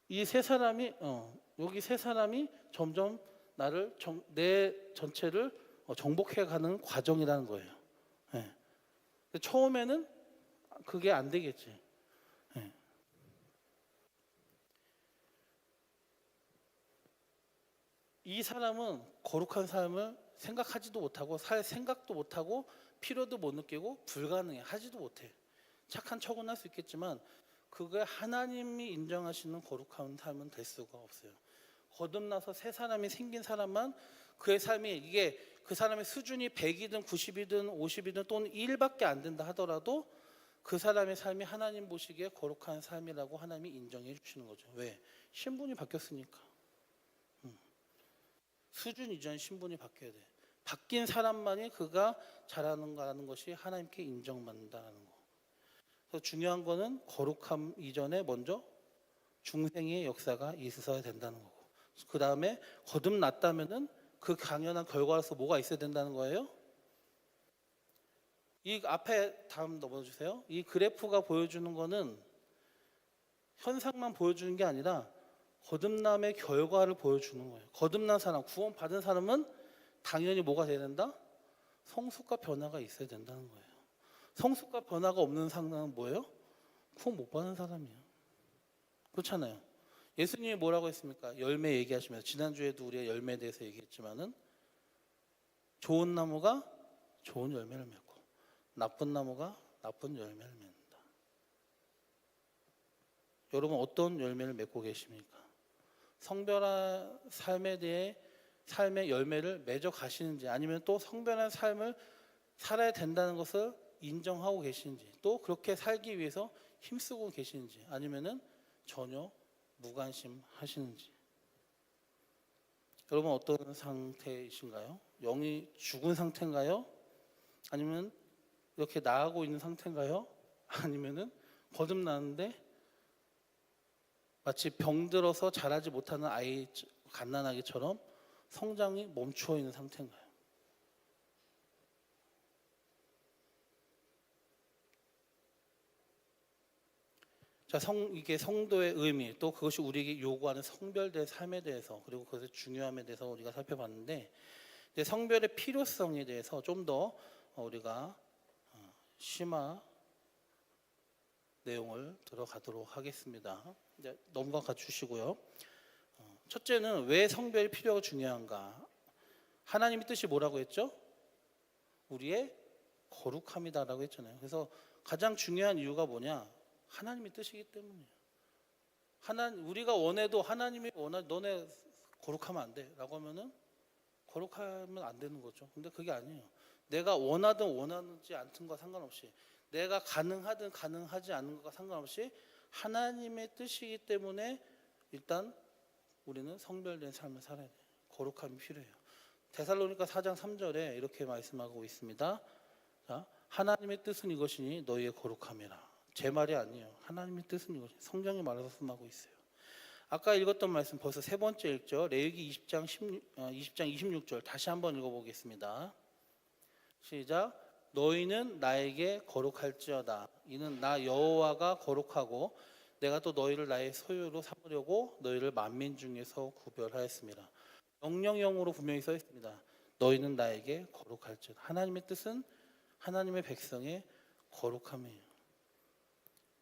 이 세 사람이 여기 세 사람이 점점 나를 내 전체를 정복해가는 과정이라는 거예요. 근데 처음에는 그게 안 되겠지. 이 사람은 거룩한 삶을 생각하지도 못하고 살 생각도 못하고 필요도 못 느끼고 불가능해 하지도 못해. 착한 척은 할 수 있겠지만 그게 하나님이 인정하시는 거룩한 삶은 될 수가 없어요. 거듭나서 새 사람이 생긴 사람만 그의 삶이 이게 그 사람의 수준이 100이든 90이든 50이든 또는 1밖에 안 된다 하더라도 그 사람의 삶이 하나님 보시기에 거룩한 삶이라고 하나님이 인정해 주시는 거죠. 왜? 신분이 바뀌었으니까. 수준 이전 신분이 바뀌어야 돼. 바뀐 사람만이 그가 잘하는가라는 것이 하나님께 인정받는다는 거. 그래서 중요한 거는 거룩함 이전에 먼저 중생의 역사가 있어야 된다는 거고. 그 다음에 거듭났다면은 그 당연한 결과로서 뭐가 있어야 된다는 거예요? 이 앞에 다음 넘어주세요. 이 그래프가 보여주는 거는 현상만 보여주는 게 아니라 거듭남의 결과를 보여주는 거예요. 거듭난 사람, 구원 받은 사람은 당연히 뭐가 돼야 된다? 성숙과 변화가 있어야 된다는 거예요. 성숙과 변화가 없는 상황은 뭐예요? 구원 못 받는 사람이에요. 그렇잖아요. 예수님이 뭐라고 했습니까? 열매 얘기하시면서 지난주에도 우리가 열매에 대해서 얘기했지만은 좋은 나무가 좋은 열매를 맺고 나쁜 나무가 나쁜 열매를 맺는다. 여러분 어떤 열매를 맺고 계십니까? 성별한 삶에 대해 삶의 열매를 맺어 가시는지 아니면 또 성별한 삶을 살아야 된다는 것을 인정하고 계시는지 또 그렇게 살기 위해서 힘쓰고 계시는지 아니면은 전혀 무관심 하시는지 여러분 어떤 상태이신가요? 영이 죽은 상태인가요? 아니면 이렇게 나아가고 있는 상태인가요? 아니면은 거듭나는데 마치 병들어서 자라지 못하는 아이 갓난아기처럼 성장이 멈추어 있는 상태인가요? 자, 이게 성도의 의미 또 그것이 우리에게 요구하는 성별된 삶에 대해서 그리고 그것의 중요함에 대해서 우리가 살펴봤는데 이제 성별의 필요성에 대해서 좀 더 우리가 심화 내용을 들어가도록 하겠습니다. 이제 넘어가 주시고요. 첫째는 왜 성별의 필요가 중요한가? 하나님의 뜻이 뭐라고 했죠? 우리의 거룩함이다라고 했잖아요. 그래서 가장 중요한 이유가 뭐냐? 하나님의 뜻이기 때문이에요. 우리가 원해도 하나님이 너네 거룩하면 안 돼라고 하면은 거룩하면 안 되는 거죠. 근데 그게 아니에요. 내가 원하든 원하지 않든 과 상관없이 내가 가능하든 가능하지 않은 것과 상관없이 하나님의 뜻이기 때문에 일단 우리는 성별된 삶을 살아야 돼요. 거룩함이 필요해요. 데살로니가 4장 3절에 이렇게 말씀하고 있습니다. 자, 하나님의 뜻은 이것이니 너희의 거룩함이라. 제 말이 아니에요. 하나님의 뜻은 이거죠. 성경이 말씀하고 있어요. 아까 읽었던 말씀 벌써 세 번째 읽죠. 레위기 20장 26절 다시 한번 읽어보겠습니다. 시작. 너희는 나에게 거룩할지어다. 이는 나 여호와가 거룩하고 내가 또 너희를 나의 소유로 삼으려고 너희를 만민 중에서 구별하였습니다. 명령형으로 분명히 써 있습니다. 너희는 나에게 거룩할지어다. 하나님의 뜻은 하나님의 백성의 거룩함이에요.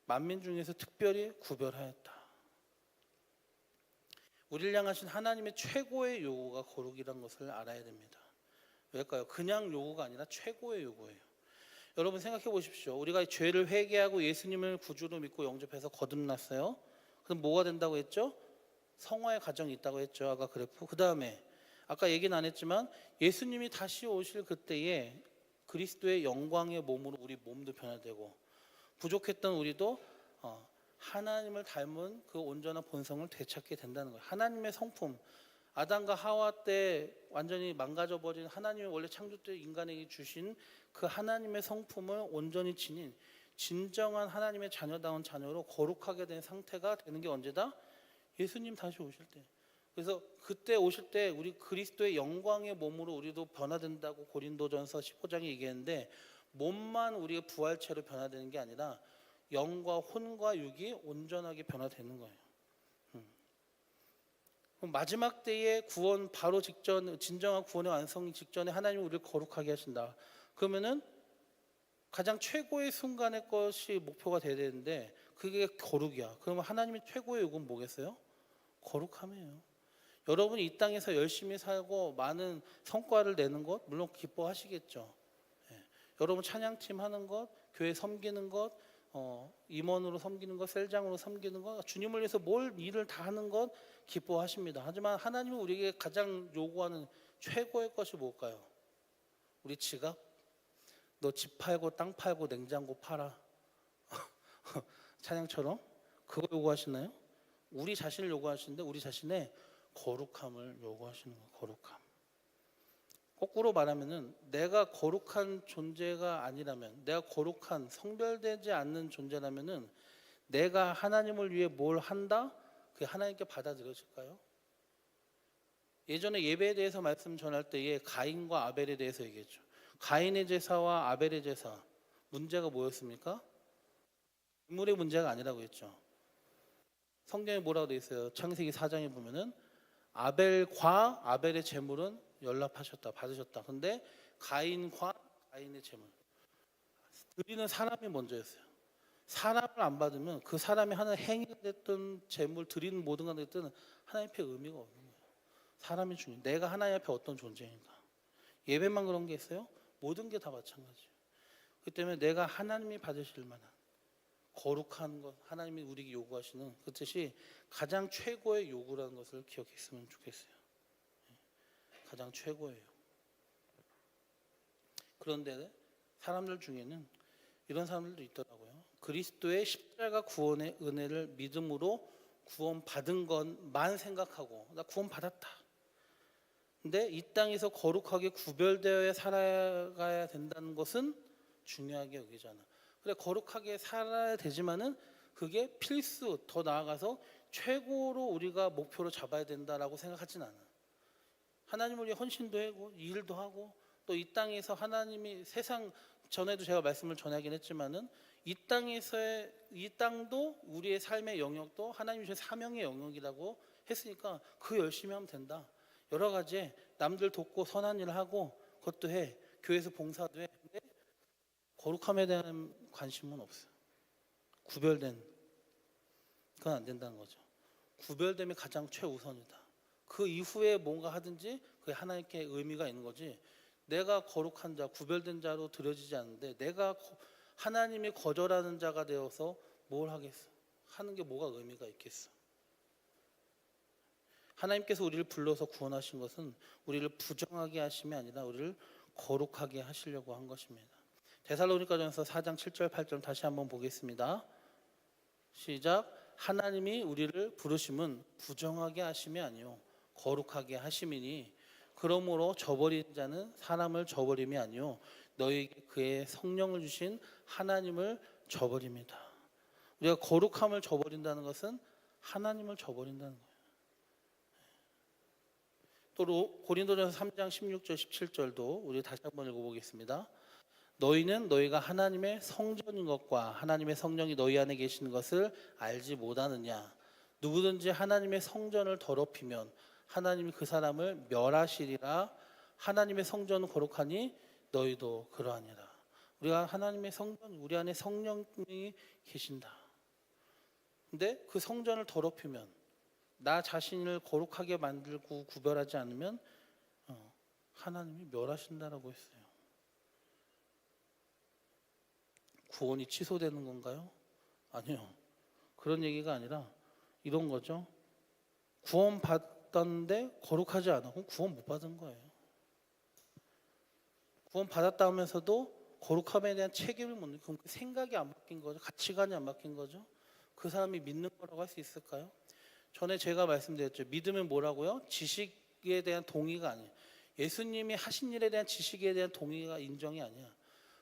만민 중에서 특별히 구별하였다. 우리를 향하신 하나님의 최고의 요구가 거룩이라는 것을 알아야 됩니다. 왜일까요? 그냥 요구가 아니라 최고의 요구예요. 여러분 생각해 보십시오. 우리가 죄를 회개하고 예수님을 구주로 믿고 영접해서 거듭났어요. 그럼 뭐가 된다고 했죠? 성화의 과정이 있다고 했죠. 아까 그래프. 그 다음에 아까 얘기는 안 했지만 예수님이 다시 오실 그때에 그리스도의 영광의 몸으로 우리 몸도 변화되고 부족했던 우리도 하나님을 닮은 그 온전한 본성을 되찾게 된다는 거예요. 하나님의 성품, 아담과 하와 때 완전히 망가져버린 하나님이 원래 창조 때 인간에게 주신 그 하나님의 성품을 온전히 지닌 진정한 하나님의 자녀다운 자녀로 거룩하게 된 상태가 되는 게 언제다? 예수님 다시 오실 때. 그래서 그때 오실 때 우리 그리스도의 영광의 몸으로 우리도 변화된다고 고린도전서 15장에 얘기했는데, 몸만 우리의 부활체로 변화되는 게 아니라 영과 혼과 육이 온전하게 변화되는 거예요. 그럼 마지막 때의 구원 바로 직전, 진정한 구원의 완성 직전에 하나님이 우리를 거룩하게 하신다. 그러면은 가장 최고의 순간의 것이 목표가 돼야 되는데 그게 거룩이야. 그러면 하나님의 최고의 요구는 뭐겠어요? 거룩함이에요. 여러분이 이 땅에서 열심히 살고 많은 성과를 내는 것 물론 기뻐하시겠죠. 여러분 찬양팀 하는 것, 교회 섬기는 것, 임원으로 섬기는 것, 셀장으로 섬기는 것, 주님을 위해서 뭘 일을 다 하는 것 기뻐하십니다. 하지만 하나님은 우리에게 가장 요구하는 최고의 것이 뭘까요? 우리 지갑? 너 집 팔고 땅 팔고 냉장고 팔아. 찬양처럼 그거 요구하시나요? 우리 자신을 요구하시는데 우리 자신의 거룩함을 요구하시는 거예요. 거룩함. 거꾸로 말하면은 내가 거룩한 존재가 아니라면, 내가 거룩한 성별되지 않는 존재라면은 내가 하나님을 위해 뭘 한다? 그게 하나님께 받아들여질까요? 예전에 예배에 대해서 말씀 전할 때에 가인과 아벨에 대해서 얘기했죠. 가인의 제사와 아벨의 제사 문제가 뭐였습니까? 인물의 문제가 아니라고 했죠. 성경에 뭐라고 되어 있어요? 창세기 4장에 보면은 아벨과 아벨의 제물은 연락하셨다, 받으셨다. 근데 가인과 가인의 제물 드리는 사람이 먼저였어요. 사람을 안 받으면 그 사람이 하는 행위가 됐든 제물 드리는 모든 것 됐든 하나님 앞에 의미가 없는 거예요. 사람이 중요해요. 내가 하나님 앞에 어떤 존재인가. 예배만 그런 게 있어요? 모든 게 다 마찬가지예요. 그렇기 때문에 내가 하나님이 받으실 만한 거룩한 것, 하나님이 우리에게 요구하시는 그 뜻이 가장 최고의 요구라는 것을 기억했으면 좋겠어요. 가장 최고예요. 그런데 사람들 중에는 이런 사람들도 있더라고요. 그리스도의 십자가 구원의 은혜를 믿음으로 구원받은 것만 생각하고 나 구원받았다. 근데 이 땅에서 거룩하게 구별되어야 살아가야 된다는 것은 중요하게 여기잖아. 그래 거룩하게 살아야 되지만은 그게 필수, 더 나아가서 최고로 우리가 목표로 잡아야 된다라고 생각하진 않아. 하나님을 위해 헌신도 하고 일도 하고 또 이 땅에서 하나님이 세상 전에도 제가 말씀을 전하긴 했지만은 이 땅에서의 이 땅도 우리의 삶의 영역도 하나님이 주신 사명의 영역이라고 했으니까 그 열심히 하면 된다. 여러 가지 남들 돕고 선한 일을 하고 그것도 해. 교회에서 봉사도 해. 근데 거룩함에 대한 관심은 없어요. 구별된 그건 안 된다는 거죠. 구별됨이 가장 최우선이다. 그 이후에 뭔가 하든지 그게 하나님께 의미가 있는 거지. 내가 거룩한 자, 구별된 자로 드려지지 않는데 내가 하나님이 거절하는 자가 되어서 뭘 하겠어? 하는 게 뭐가 의미가 있겠어? 하나님께서 우리를 불러서 구원하신 것은 우리를 부정하게 하심이 아니라 우리를 거룩하게 하시려고 한 것입니다. 데살로니가전서 4장 7절 8절 다시 한번 보겠습니다. 시작. 하나님이 우리를 부르심은 부정하게 하심이 아니요 거룩하게 하심이니 그러므로 저버린 자는 사람을 저버림이 아니요 너희에게 그의 성령을 주신 하나님을 저버립니다. 우리가 거룩함을 저버린다는 것은 하나님을 저버린다는 거예요. 또 고린도전서 3장 16절 17절도 우리 다시 한번 읽어보겠습니다. 너희는 너희가 하나님의 성전인 것과 하나님의 성령이 너희 안에 계시는 것을 알지 못하느냐. 누구든지 하나님의 성전을 더럽히면 하나님이 그 사람을 멸하시리라. 하나님의 성전은 거룩하니 너희도 그러하니라. 우리가 하나님의 성전, 우리 안에 성령이 계신다. 근데 그 성전을 더럽히면, 나 자신을 거룩하게 만들고 구별하지 않으면 하나님이 멸하신다라고 했어요. 구원이 취소되는 건가요? 아니요. 그런 얘기가 아니라 이런 거죠. 구원 받았는데 거룩하지 않아. 그럼 구원 못 받은 거예요. 구원 받았다 하면서도 거룩함에 대한 책임을 못 느끼고, 그 생각이 안 바뀐 거죠. 가치관이 안 바뀐 거죠. 그 사람이 믿는 거라고 할 수 있을까요? 전에 제가 말씀드렸죠. 믿음은 뭐라고요? 지식에 대한 동의가 아니에요. 예수님이 하신 일에 대한 지식에 대한 동의가 인정이 아니야.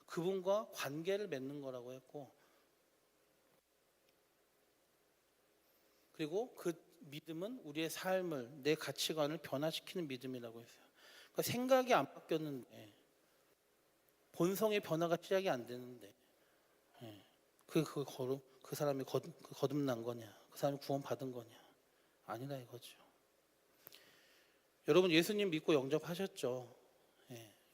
그분과 관계를 맺는 거라고 했고, 그리고 그 믿음은 우리의 삶을, 내 가치관을 변화시키는 믿음이라고 했어요. 그러니까 생각이 안 바뀌었는데, 본성의 변화가 시작이 안 되는데, 그 사람이 거듭난 거냐, 그 사람이 구원 받은 거냐, 아니라 이거죠. 여러분 예수님 믿고 영접하셨죠?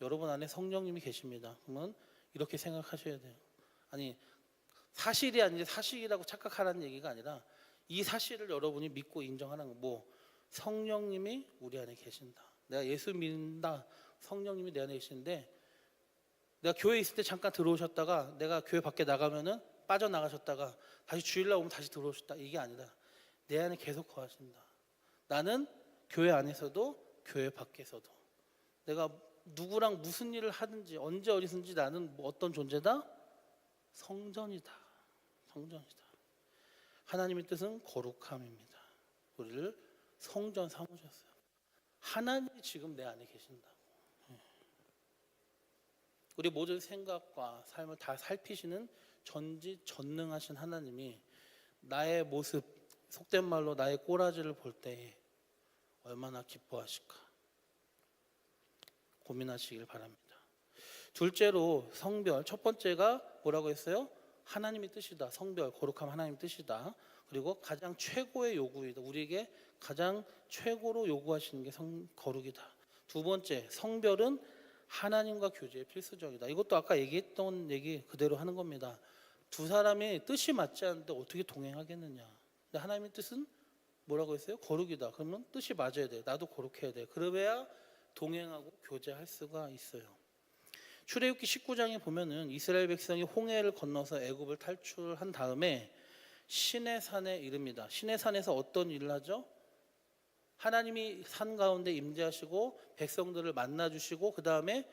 여러분 안에 성령님이 계십니다. 그러면 이렇게 생각하셔야 돼요. 아니, 사실이 아닌데 사실이라고 착각하라는 얘기가 아니라 이 사실을 여러분이 믿고 인정하는 거. 뭐 성령님이 우리 안에 계신다. 내가 예수 믿는다. 성령님이 내 안에 계시는데, 내가 교회에 있을 때 잠깐 들어오셨다가 내가 교회 밖에 나가면은 빠져나가셨다가 다시 주일날 오면 다시 들어오셨다. 이게 아니다. 내 안에 계속 거하신다. 나는 교회 안에서도 교회 밖에서도, 내가 누구랑 무슨 일을 하든지 언제 어디든지 나는 어떤 존재다? 성전이다. 성전이다. 하나님의 뜻은 거룩함입니다. 우리를 성전 삼으셨어요. 하나님이 지금 내 안에 계신다고. 우리 모든 생각과 삶을 다 살피시는 전지전능하신 하나님이 나의 모습, 속된 말로 나의 꼬라지를 볼 때에 얼마나 기뻐하실까 고민하시길 바랍니다. 둘째로 성별, 첫 번째가 뭐라고 했어요? 하나님의 뜻이다. 성별, 거룩함 하나님의 뜻이다. 그리고 가장 최고의 요구이다. 우리에게 가장 최고로 요구하시는 게 거룩이다. 두 번째, 성별은 하나님과 교제의 필수적이다. 이것도 아까 얘기했던 얘기 그대로 하는 겁니다. 두 사람이 뜻이 맞지 않는데 어떻게 동행하겠느냐. 근데 하나님의 뜻은 뭐라고 했어요? 거룩이다. 그러면 뜻이 맞아야 돼. 나도 거룩해야 돼. 그래야 동행하고 교제할 수가 있어요. 출애굽기 19장에 보면은 이스라엘 백성이 홍해를 건너서 애굽을 탈출한 다음에 시내산에 이릅니다. 시내산에서 어떤 일을 하죠? 하나님이 산 가운데 임재하시고 백성들을 만나주시고 그 다음에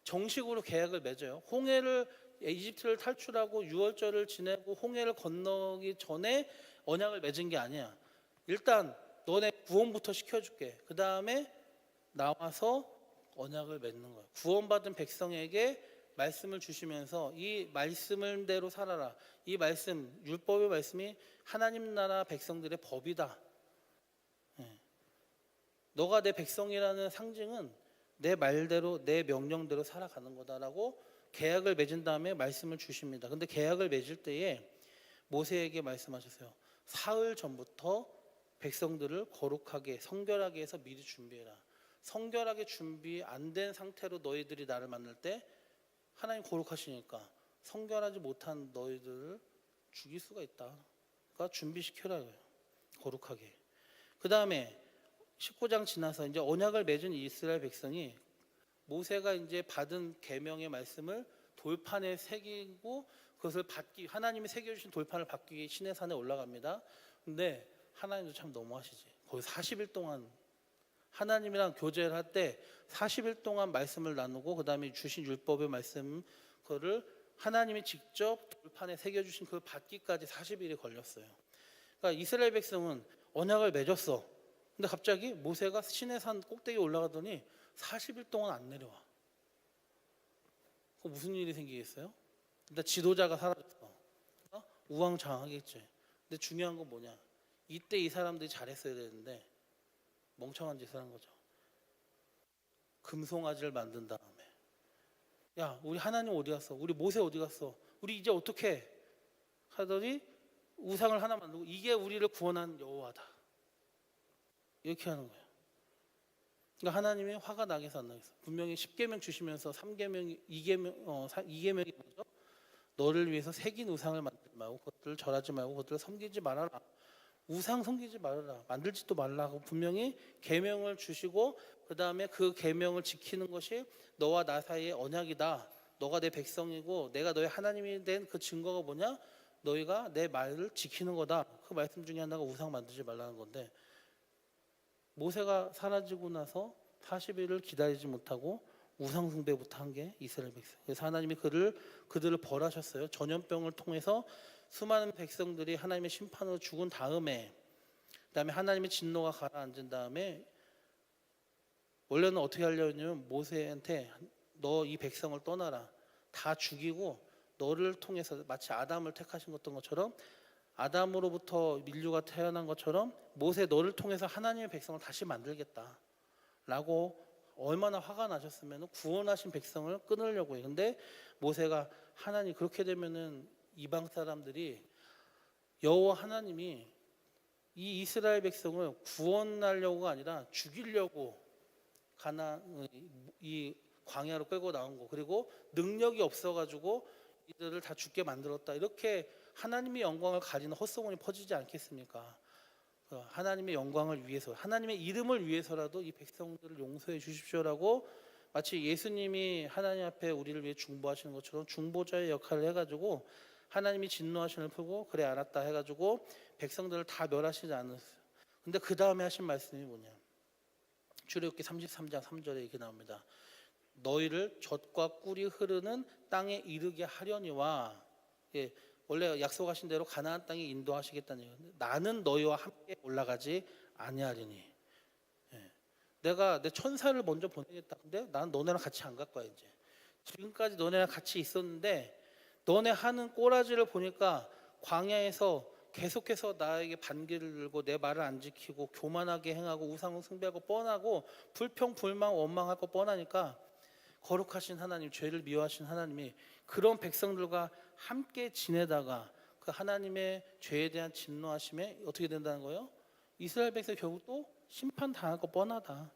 정식으로 계약을 맺어요. 홍해를, 이집트를 탈출하고 유월절을 지내고 홍해를 건너기 전에 언약을 맺은 게 아니야. 일단 너네 구원부터 시켜줄게. 그 다음에 나와서 언약을 맺는 거예요. 구원받은 백성에게 말씀을 주시면서 이 말씀대로 살아라. 이 말씀, 율법의 말씀이 하나님 나라 백성들의 법이다. 너가 내 백성이라는 상징은 내 말대로, 내 명령대로 살아가는 거다라고 계약을 맺은 다음에 말씀을 주십니다. 근데 계약을 맺을 때에 모세에게 말씀하셨어요. 사흘 전부터 백성들을 거룩하게, 성결하게 해서 미리 준비해라. 성결하게 준비 안 된 상태로 너희들이 나를 만날 때 하나님 거룩하시니까 성결하지 못한 너희들을 죽일 수가 있다. 그러니까 준비시켜라. 거룩하게. 그 다음에 19장 지나서 이제 언약을 맺은 이스라엘 백성이 모세가 이제 받은 계명의 말씀을 돌판에 새기고 그것을 받기, 하나님이 새겨주신 돌판을 받기 위해 시내산에 올라갑니다. 근데 하나님도 참 너무하시지. 거기 40일 동안 하나님이랑 교제를 할 때 40일 동안 말씀을 나누고 그 다음에 주신 율법의 말씀 그거를 하나님이 직접 돌판에 새겨주신 그 받기까지 40일이 걸렸어요. 그러니까 이스라엘 백성은 언약을 맺었어. 근데 갑자기 모세가 시내산 꼭대기에 올라가더니 40일 동안 안 내려와. 그 무슨 일이 생기겠어요? 일단 지도자가 사라졌어. 우왕좌왕하겠지. 근데 중요한 건 뭐냐? 이때 이 사람들이 잘했어야 되는데 멍청한 짓을 한 거죠. 금송아지를 만든 다음에 야 우리 하나님 어디 갔어? 우리 모세 어디 갔어? 우리 이제 어떻게 하더니 우상을 하나 만들고 이게 우리를 구원한 여호와다 이렇게 하는 거예요. 그러니까 하나님이 화가 나겠어 안 나겠어? 분명히 10계명 주시면서 3계명 2계명이 뭐죠? 너를 위해서 새긴 우상을 만들지 말고 그것들을 절하지 말고 그것들을 섬기지 말아라. 우상 섬기지 말아라. 만들지도 말라고 분명히 계명을 주시고 그 다음에 그 계명을 지키는 것이 너와 나 사이의 언약이다. 너가 내 백성이고 내가 너의 하나님이 된 그 증거가 뭐냐? 너희가 내 말을 지키는 거다. 그 말씀 중에 하나가 우상 만들지 말라는 건데 모세가 사라지고 나서 40일을 기다리지 못하고 우상 숭배부터 한 게 이스라엘 백성. 그래서 하나님이 그들을 벌하셨어요. 전염병을 통해서 수많은 백성들이 하나님의 심판으로 죽은 다음에 그다음에 하나님의 진노가 가라앉은 다음에 원래는 어떻게 하려고 했냐면 모세한테 너 이 백성을 떠나라. 다 죽이고 너를 통해서 마치 아담을 택하신 것처럼 아담으로부터 민류가 태어난 것처럼 모세 너를 통해서 하나님의 백성을 다시 만들겠다 라고 얼마나 화가 나셨으면 구원하신 백성을 끊으려고 해요. 근데 모세가 하나님 그렇게 되면은 이방 사람들이 여호와 하나님이 이 이스라엘 백성을 구원하려고가 아니라 죽이려고 이 광야로 끌고 나온 거 그리고 능력이 없어가지고 이들을 다 죽게 만들었다 이렇게 하나님의 영광을 가리는 헛소문이 퍼지지 않겠습니까? 하나님의 영광을 위해서 하나님의 이름을 위해서라도 이 백성들을 용서해 주십시오라고 마치 예수님이 하나님 앞에 우리를 위해 중보하시는 것처럼 중보자의 역할을 해가지고 하나님이 진노하시는 풀고 그래 알았다 해가지고 백성들을 다 멸하시지 않았어요. 근데 그 다음에 하신 말씀이 뭐냐? 출애굽기 33장 3절에 이렇게 나옵니다. 너희를 젖과 꿀이 흐르는 땅에 이르게 하려니와 원래 약속하신 대로 가나안 땅에 인도하시겠다는 얘기예요. 나는 너희와 함께 올라가지 아니하리니 내가 내 천사를 먼저 보내겠다. 근데 난 너네랑 같이 안 갈 거야 이제. 지금까지 너네랑 같이 있었는데 너네 하는 꼬라지를 보니까 광야에서 계속해서 나에게 반기를 들고 내 말을 안 지키고 교만하게 행하고 우상을 숭배하고 뻔하고 불평 불만 원망할 거 뻔하니까 거룩하신 하나님 죄를 미워하신 하나님이 그런 백성들과 함께 지내다가 그 하나님의 죄에 대한 진노하심에 어떻게 된다는 거예요? 이스라엘 백성 결국 또 심판 당할 거 뻔하다.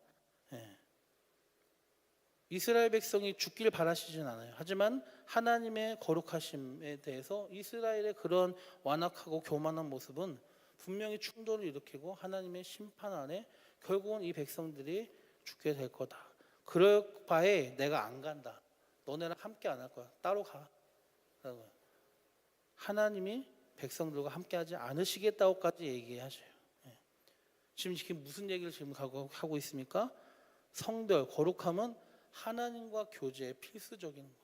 이스라엘 백성이 죽길 바라시진 않아요. 하지만 하나님의 거룩하심에 대해서 이스라엘의 그런 완악하고 교만한 모습은 분명히 충돌을 일으키고 하나님의 심판 안에 결국은 이 백성들이 죽게 될 거다. 그럴 바에 내가 안 간다. 너네랑 함께 안 할 거야. 따로 가. 하나님이 백성들과 함께하지 않으시겠다고까지 얘기하셔요. 지금 무슨 얘기를 지금 하고 있습니까? 성별, 거룩함은 하나님과 교제의 필수적인 거예요.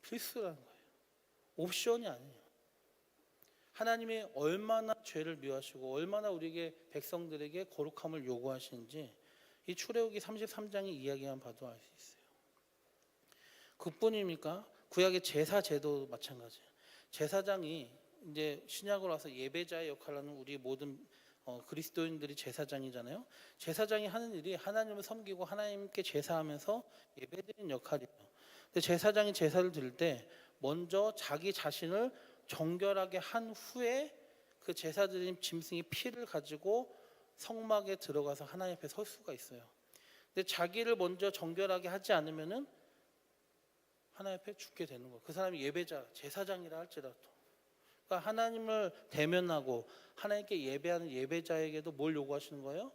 필수라는 거예요. 옵션이 아니에요. 하나님이 얼마나 죄를 미워하시고 얼마나 우리에게 백성들에게 거룩함을 요구하시는지 이 출애굽기 33장의 이야기만 봐도 알 수 있어요. 그뿐입니까? 구약의 제사 제도 마찬가지예요. 제사장이 이제 신약으로 와서 예배자의 역할을 하는 우리 모든 그리스도인들이 제사장이잖아요. 제사장이 하는 일이 하나님을 섬기고 하나님께 제사하면서 예배드리는 역할이에요. 근데 제사장이 제사를 드릴 때 먼저 자기 자신을 정결하게 한 후에 그 제사 드린 짐승의 피를 가지고 성막에 들어가서 하나님 앞에 설 수가 있어요. 근데 자기를 먼저 정결하게 하지 않으면은 하나님 앞에 죽게 되는 거예요. 그 사람이 예배자, 제사장이라 할지라도. 그러니까 하나님을 대면하고 하나님께 예배하는 예배자에게도 뭘 요구하시는 거예요?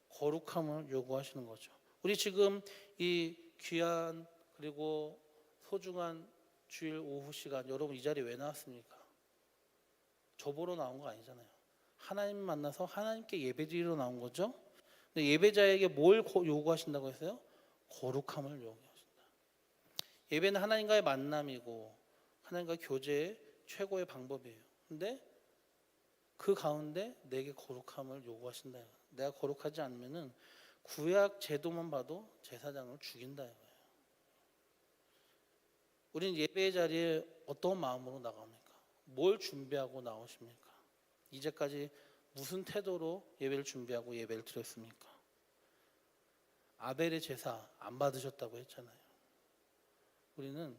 거룩함을 요구하시는 거죠. 우리 지금 이 귀한 그리고 소중한 주일 오후 시간 여러분 이 자리에 왜 나왔습니까? 저 보러 나온 거 아니잖아요. 하나님 만나서 하나님께 예배드리러 나온 거죠. 근데 예배자에게 뭘 요구하신다고 했어요? 거룩함을 요구하신다. 예배는 하나님과의 만남이고 하나님과 교제의 최고의 방법이에요. 근데 그 가운데 내게 거룩함을 요구하신다. 내가 거룩하지 않으면은 구약 제도만 봐도 제사장을 죽인다 이거예요. 우리는 예배의 자리에 어떤 마음으로 나갑니까? 뭘 준비하고 나오십니까? 이제까지 무슨 태도로 예배를 준비하고 예배를 드렸습니까? 아벨의 제사 안 받으셨다고 했잖아요. 우리는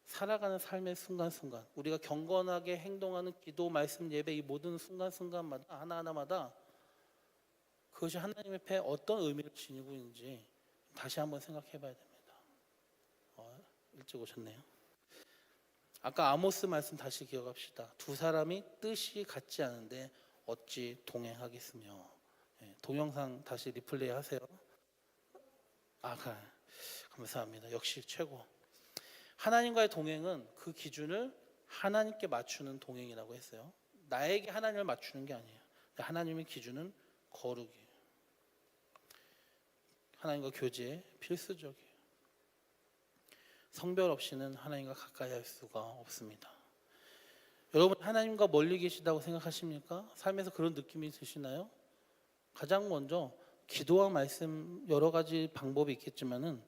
살아가는 삶의 순간순간, 우리가 경건하게 행동하는 기도, 말씀, 예배 이 모든 순간순간마다 하나하나마다 그것이 하나님 앞에 어떤 의미를 지니고 있는지 다시 한번 생각해 봐야 됩니다. 일찍 오셨네요. 아까 아모스 말씀 다시 기억합시다. 두 사람이 뜻이 같지 않은데 어찌 동행하겠으며. 동영상 다시 리플레이 하세요. 감사합니다. 역시 최고. 하나님과의 동행은 그 기준을 하나님께 맞추는 동행이라고 했어요. 나에게 하나님을 맞추는 게 아니에요. 하나님의 기준은 거룩이에요. 하나님과 교제에 필수적이에요. 성별 없이는 하나님과 가까이 할 수가 없습니다. 여러분 하나님과 멀리 계시다고 생각하십니까? 삶에서 그런 느낌이 드시나요? 가장 먼저 기도와 말씀 여러 가지 방법이 있겠지만은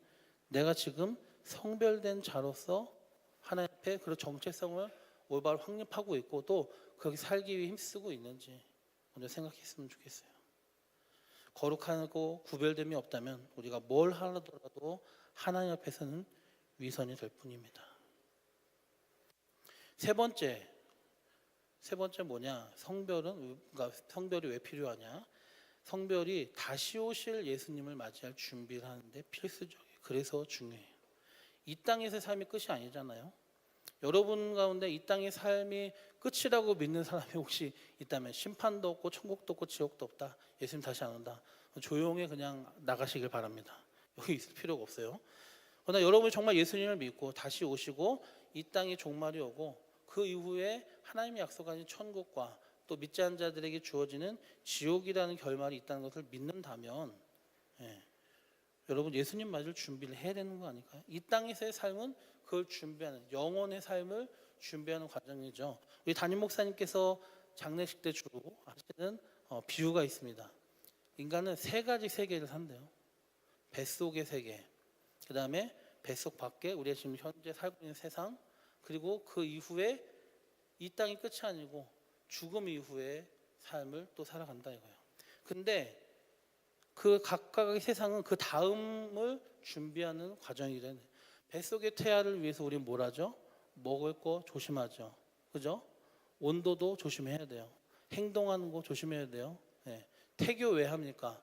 내가 지금 성별된 자로서 하나님 앞에 그런 정체성을 올바로 확립하고 있고 또 거기 살기 위해 힘쓰고 있는지 먼저 생각했으면 좋겠어요. 거룩하고 구별됨이 없다면 우리가 뭘 하더라도 하나님 앞에서는 위선이 될 뿐입니다. 세 번째 뭐냐? 성별이 왜 필요하냐? 성별이 다시 오실 예수님을 맞이할 준비를 하는데 필수적이에요. 그래서 중요해요. 이 땅에서의 삶이 끝이 아니잖아요. 여러분 가운데 이 땅의 삶이 끝이라고 믿는 사람이 혹시 있다면 심판도 없고 천국도 없고 지옥도 없다. 예수님 다시 안 온다. 조용히 그냥 나가시길 바랍니다. 여기 있을 필요가 없어요. 그러나 여러분이 정말 예수님을 믿고 다시 오시고 이 땅이 종말이 오고 그 이후에 하나님이 약속하신 천국과 또 믿지 않은 자들에게 주어지는 지옥이라는 결말이 있다는 것을 믿는다면 여러분 예수님 맞을 준비를 해야 되는 거 아닐까요? 이 땅에서의 삶은 그걸 준비하는 영혼의 삶을 준비하는 과정이죠. 우리 담임 목사님께서 장례식 때 주로 하시는 비유가 있습니다. 인간은 세 가지 세계를 산대요. 뱃속의 세계, 그 다음에 뱃속 밖에 우리가 지금 현재 살고 있는 세상, 그리고 그 이후에 이 땅이 끝이 아니고 죽음 이후의 삶을 또 살아간다 이거예요. 근데 그 각각의 세상은 그 다음을 준비하는 과정이래요. 뱃속의 태아를 위해서 우리는 뭘 하죠? 먹을 거 조심하죠. 그죠? 온도도 조심해야 돼요. 행동하는 거 조심해야 돼요. 태교 왜 합니까?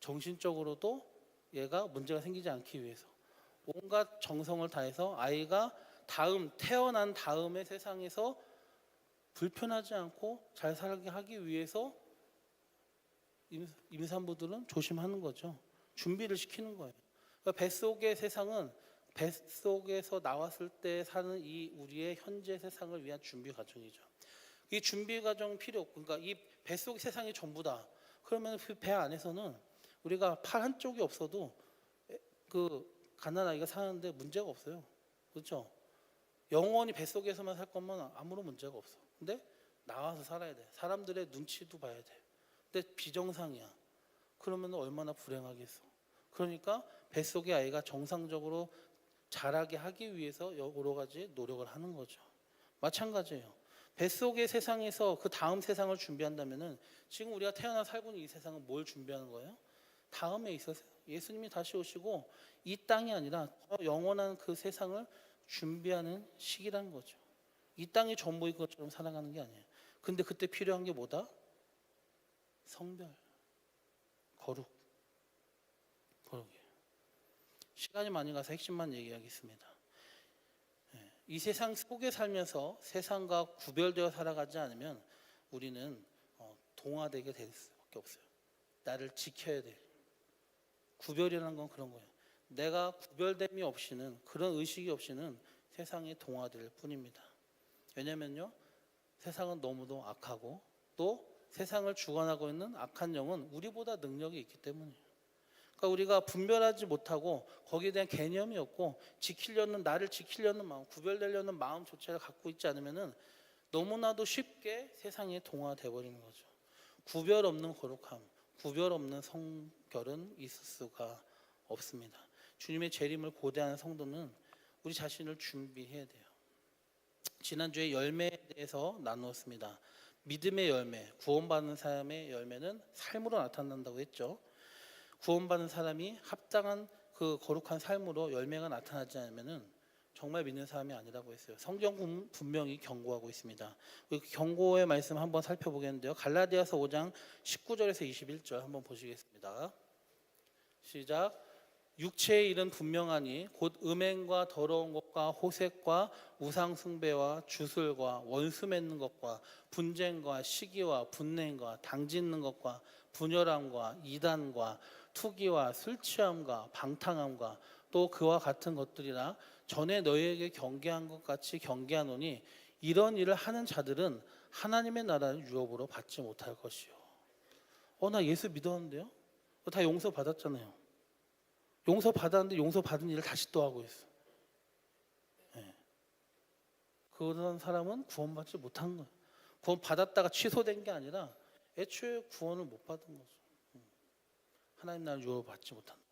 정신적으로도 얘가 문제가 생기지 않기 위해서 온갖 정성을 다해서 아이가 태어난 다음의 세상에서 불편하지 않고 잘 살게 하기 위해서 임산부들은 조심하는 거죠. 준비를 시키는 거예요. 그러니까 뱃속의 세상은 뱃속에서 나왔을 때 사는 이 우리의 현재 세상을 위한 준비 과정이죠. 이 준비 과정 필요 없고, 그러니까 이 뱃속 세상이 전부다. 그러면 그 배 안에서는 우리가 팔 한쪽이 없어도 그 갓난아이가 사는데 문제가 없어요. 그렇죠? 영원히 뱃속에서만 살 거면 아무런 문제가 없어. 근데 나와서 살아야 돼. 사람들의 눈치도 봐야 돼. 근데 비정상이야. 그러면 얼마나 불행하겠어. 그러니까 뱃속의 아이가 정상적으로 자라게 하기 위해서 여러 가지 노력을 하는 거죠. 마찬가지예요. 뱃속의 세상에서 그 다음 세상을 준비한다면은 지금 우리가 태어나 살고 있는 이 세상은 뭘 준비하는 거예요? 다음에 있어서 예수님이 다시 오시고 이 땅이 아니라 더 영원한 그 세상을 준비하는 시기라는 거죠. 이 땅이 전부인 것처럼 살아가는 게 아니에요. 근데 그때 필요한 게 뭐다? 성별, 거룩이에요. 시간이 많이 가서 핵심만 얘기하겠습니다. 이 세상 속에 살면서 세상과 구별되어 살아가지 않으면 우리는 동화되게 될 수밖에 없어요. 나를 지켜야 돼. 구별이라는 건 그런 거예요. 내가 구별됨이 없이는, 그런 의식이 없이는 세상에 동화될 뿐입니다. 왜냐면요, 세상은 너무도 악하고 또 세상을 주관하고 있는 악한 영은 우리보다 능력이 있기 때문이에요. 그러니까 우리가 분별하지 못하고 거기에 대한 개념이 없고 나를 지키려는 마음, 구별되려는 마음조차를 갖고 있지 않으면은 너무나도 쉽게 세상에 동화돼 버리는 거죠. 구별 없는 거룩함, 구별 없는 성결은 있을 수가 없습니다. 주님의 재림을 고대하는 성도는 우리 자신을 준비해야 돼요. 지난주에 열매에 대해서 나누었습니다. 믿음의 열매, 구원받는 사람의 열매는 삶으로 나타난다고 했죠. 구원받는 사람이 합당한 그 거룩한 삶으로 열매가 나타나지 않으면은 정말 믿는 사람이 아니라고 했어요. 성경 분명히 경고하고 있습니다. 그 경고의 말씀 한번 살펴보겠는데요. 갈라디아서 5장 19절에서 21절 한번 보시겠습니다. 시작. 육체의 일은 분명하니 곧 음행과 더러운 것과 호색과 우상 숭배와 주술과 원수 맺는 것과 분쟁과 시기와 분냉과 당짓는 것과 분열함과 이단과 투기와 술 취함과 방탕함과 또 그와 같은 것들이라 전에 너희에게 경계한 것 같이 경계하노니 이런 일을 하는 자들은 하나님의 나라를 유업으로 받지 못할 것이요. 나 예수 믿었는데요. 다 용서 받았잖아요. 용서 받았는데 용서 받은 일을 다시 또 하고 있어. 네. 그런 사람은 구원받지 못한 거예요. 구원 받았다가 취소된 게 아니라 애초에 구원을 못 받은 거죠. 하나님 나라를 유업으로 받지 못한다.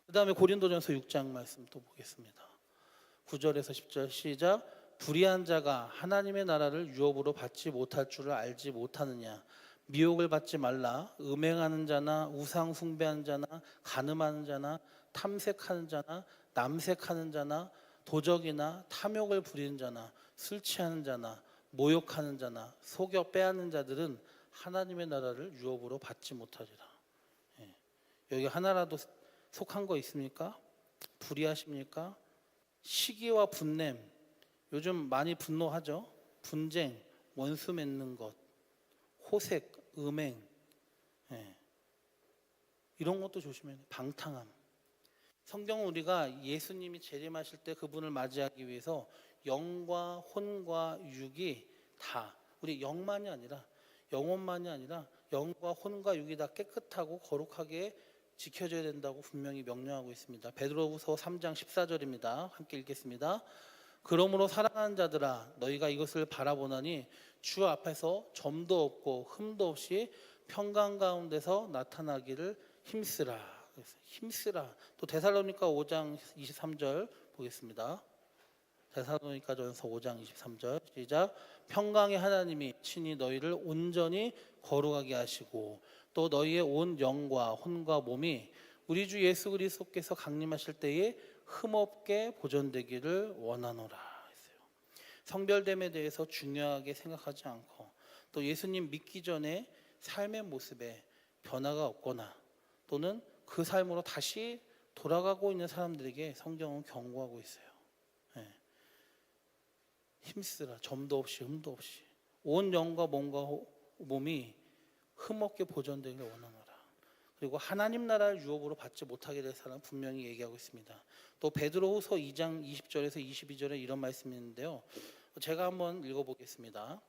그 다음에 고린도전서 6장 말씀 또 보겠습니다. 9절에서 10절 시작. 불의한 자가 하나님의 나라를 유업으로 받지 못할 줄을 알지 못하느냐. 미혹을 받지 말라. 음행하는 자나 우상 숭배하는 자나 간음하는 자나 탐색하는 자나 남색하는 자나 도적이나 탐욕을 부리는 자나 술 취하는 자나 모욕하는 자나 속여 빼앗는 자들은 하나님의 나라를 유업으로 받지 못하리라. 여기 하나라도 속한 거 있습니까? 불의하십니까? 시기와 분냄, 요즘 많이 분노하죠. 분쟁, 원수 맺는 것, 호색, 음행, 이런 것도 조심해야 돼요. 방탕함. 성경은 우리가 예수님이 재림하실 때 그분을 맞이하기 위해서 영과 혼과 육이 다, 우리 영만이 아니라 영혼만이 아니라 영과 혼과 육이 다 깨끗하고 거룩하게 지켜져야 된다고 분명히 명령하고 있습니다. 베드로후서 3장 14절입니다. 함께 읽겠습니다. 그러므로 사랑하는 자들아 너희가 이것을 바라보나니 주 앞에서 점도 없고 흠도 없이 평강 가운데서 나타나기를 힘쓰라. 힘쓰라. 또 데살로니가 5장 23절 보겠습니다. 데살로니가전서 5장 23절 시작. 평강의 하나님이 친히 너희를 온전히 거룩하게 하시고 또 너희의 온 영과 혼과 몸이 우리 주 예수 그리스도께서 강림하실 때에 흠없게 보존되기를 원하노라 했어요. 성별됨에 대해서 중요하게 생각하지 않고 또 예수님 믿기 전에 삶의 모습에 변화가 없거나 또는 그 삶으로 다시 돌아가고 있는 사람들에게 성경은 경고하고 있어요. 힘쓰라. 점도 없이 흠도 없이 온 영과 몸이 흠없게 보존되기를 원하노라. 그리고 하나님 나라를 유업으로 받지 못하게 될 사람은 분명히 얘기하고 있습니다. 또 베드로후서 2장 20절에서 22절에 이런 말씀이 있는데요. 제가 한번 읽어보겠습니다.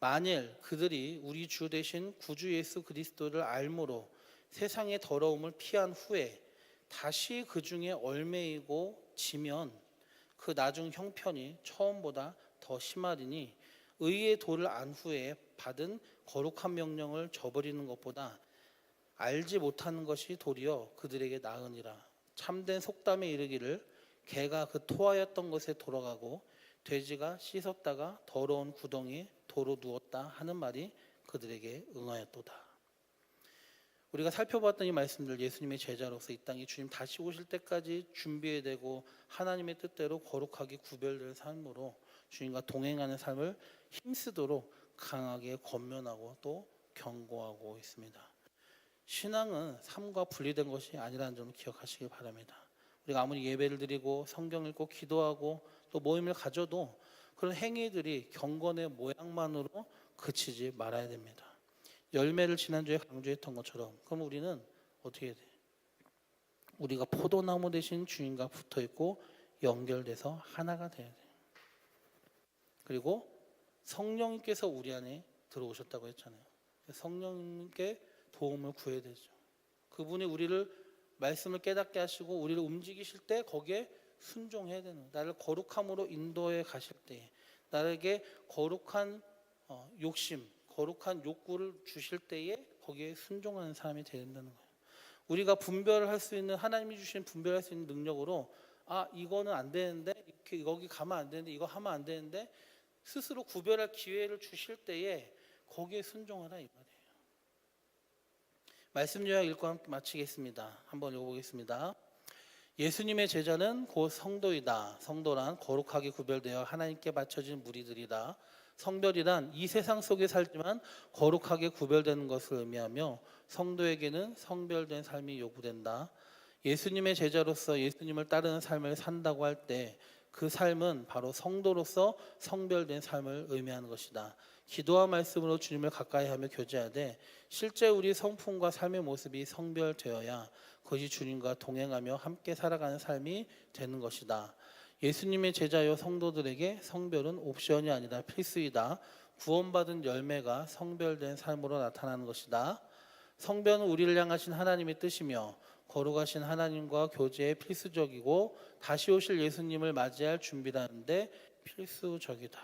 만일 그들이 우리 주 되신 구주 예수 그리스도를 알므로 세상의 더러움을 피한 후에 다시 그 중에 얽매이고 지면 그 나중 형편이 처음보다 더 심하리니 의의 도를 안 후에 받은 거룩한 명령을 저버리는 것보다 알지 못하는 것이 도리어 그들에게 나으니라. 참된 속담에 이르기를 개가 그 토하였던 것에 돌아가고 돼지가 씻었다가 더러운 구덩이에 도로 누웠다 하는 말이 그들에게 응하였도다. 우리가 살펴봤던 이 말씀들, 예수님의 제자로서 이 땅에 주님 다시 오실 때까지 준비해야 되고 하나님의 뜻대로 거룩하게 구별될 삶으로 주님과 동행하는 삶을 힘쓰도록 강하게 권면하고 또 경고하고 있습니다. 신앙은 삶과 분리된 것이 아니라는 점을 기억하시기 바랍니다. 우리가 아무리 예배를 드리고 성경 읽고 기도하고 또 모임을 가져도 그런 행위들이 경건의 모양만으로 그치지 말아야 됩니다. 열매를 지난주에 강조했던 것처럼 그럼 우리는 어떻게 해야 돼? 우리가 포도나무 대신 주님과 붙어있고 연결돼서 하나가 돼야 돼. 그리고 성령님께서 우리 안에 들어오셨다고 했잖아요. 성령님께 도움을 구해야 되죠. 그분이 우리를 말씀을 깨닫게 하시고 우리를 움직이실 때 거기에 순종해야 되는 거예요. 나를 거룩함으로 인도해 가실 때 나에게 거룩한 욕심, 거룩한 욕구를 주실 때에 거기에 순종하는 사람이 되야 된다는 거예요. 우리가 분별을 할 수 있는 하나님이 주신 분별할 수 있는 능력으로 이거는 안 되는데 이렇게 여기 가면 안 되는데 이거 하면 안 되는데 스스로 구별할 기회를 주실 때에 거기에 순종하라 이 말이에요. 말씀 요약 읽고 함께 마치겠습니다. 한번 읽어보겠습니다. 예수님의 제자는 곧 성도이다. 성도란 거룩하게 구별되어 하나님께 바쳐진 무리들이다. 성별이란 이 세상 속에 살지만 거룩하게 구별되는 것을 의미하며 성도에게는 성별된 삶이 요구된다. 예수님의 제자로서 예수님을 따르는 삶을 산다고 할 때 그 삶은 바로 성도로서 성별된 삶을 의미하는 것이다. 기도와 말씀으로 주님을 가까이 하며 교제하되 실제 우리 성품과 삶의 모습이 성별되어야 그것이 주님과 동행하며 함께 살아가는 삶이 되는 것이다. 예수님의 제자여 성도들에게 성별은 옵션이 아니라 필수이다. 구원받은 열매가 성별된 삶으로 나타나는 것이다. 성별은 우리를 향하신 하나님의 뜻이며 거룩하신 하나님과 교제에 필수적이고 다시 오실 예수님을 맞이할 준비라는데 필수적이다.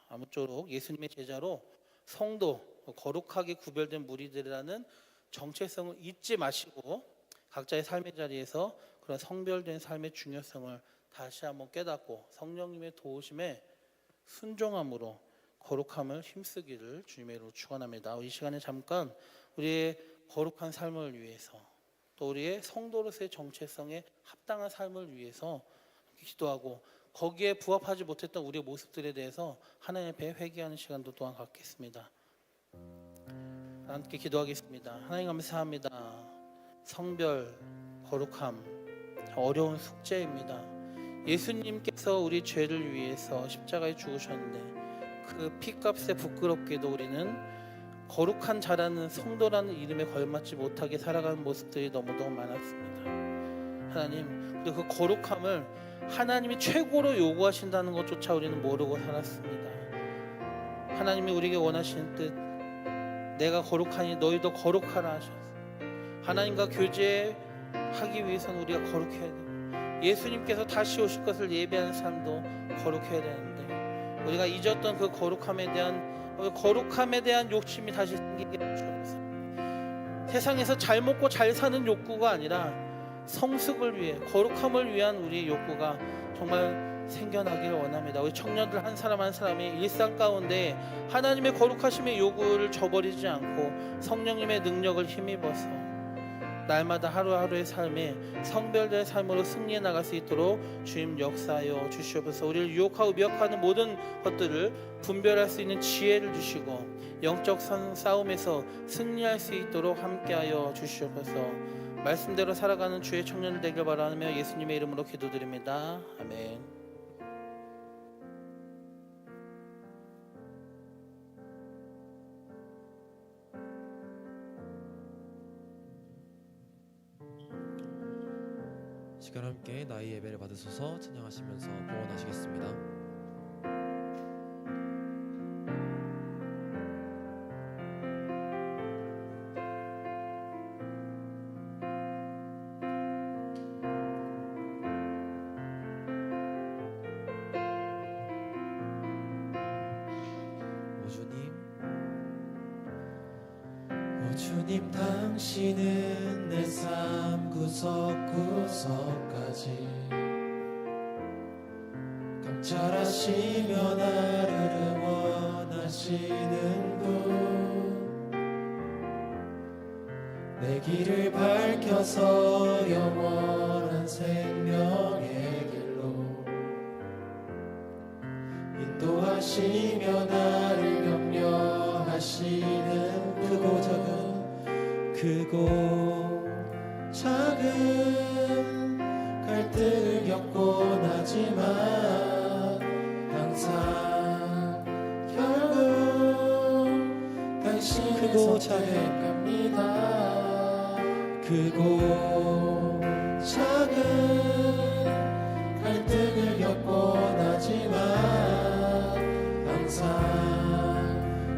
아무쪼록 예수님의 제자로 성도, 거룩하게 구별된 무리들이라는 정체성을 잊지 마시고 각자의 삶의 자리에서 그런 성별된 삶의 중요성을 다시 한번 깨닫고 성령님의 도우심에 순종함으로 거룩함을 힘쓰기를 주님의 이름으로 축원합니다. 이 시간에 잠깐 우리의 거룩한 삶을 위해서 또 우리의 성도로서의 정체성에 합당한 삶을 위해서 기도하고 거기에 부합하지 못했던 우리의 모습들에 대해서 하나님 앞에 회개하는 시간도 또한 갖겠습니다. 함께 기도하겠습니다. 하나님 감사합니다. 성별, 거룩함 어려운 숙제입니다. 예수님께서 우리 죄를 위해서 십자가에 죽으셨는데 그 피값에 부끄럽게도 우리는 거룩한 자라는 성도라는 이름에 걸맞지 못하게 살아가는 모습들이 너무너무 많았습니다. 하나님, 그리고 그 거룩함을 하나님이 최고로 요구하신다는 것조차 우리는 모르고 살았습니다. 하나님이 우리에게 원하시는 뜻, 내가 거룩하니 너희도 거룩하라 하셨어요. 하나님과 교제하기 위해서는 우리가 거룩해야 돼요. 예수님께서 다시 오실 것을 예배하는 삶도 거룩해야 되는데 우리가 잊었던 그 거룩함에 대한 욕심이 다시 생기게 해주옵소서. 세상에서 잘 먹고 잘 사는 욕구가 아니라 성숙을 위해 거룩함을 위한 우리의 욕구가 정말 생겨나기를 원합니다. 우리 청년들 한 사람 한 사람이 일상 가운데 하나님의 거룩하심의 요구를 저버리지 않고 성령님의 능력을 힘입어서 날마다 하루하루의 삶에 성별된 삶으로 승리해 나갈 수 있도록 주님 역사하여 주시옵소서. 우리를 유혹하고 미혹하는 모든 것들을 분별할 수 있는 지혜를 주시고 영적 싸움에서 승리할 수 있도록 함께하여 주시옵소서. 말씀대로 살아가는 주의 청년들 되길 바라며 예수님의 이름으로 기도드립니다. 아멘. 시간 함께 나의 예배를 받으소서 찬양하시면서 봉헌하시겠습니다. 주님 당신은 내 삶 구석구석까지 감찰하시며 나를 응원하시는 분 내 길을 밝혀서 영원한 생명의 길로 인도하시며 나를 격려하시는 크고 작은 갈등을 겪곤 하지만 항상 결국 당신의 손에 갑니다. 크고 작은 갈등을 겪곤 하지만 항상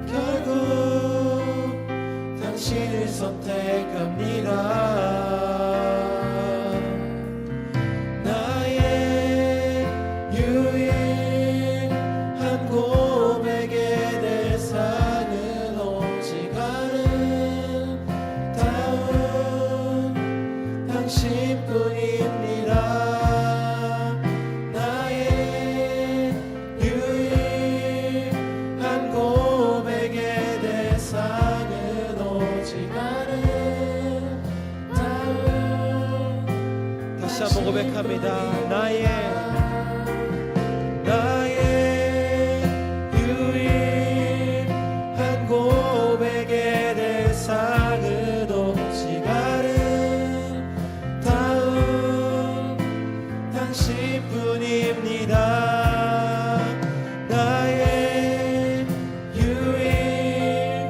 결국 당신을 선택합니다. 나의 유일한 고백의 대사는 오직 아름다운 당신뿐입니다. 나의 유일한 한번 고백합니다. 나의 유일한 고백의 대상은 오직 아름다운 당신뿐입니다. 나의 유일한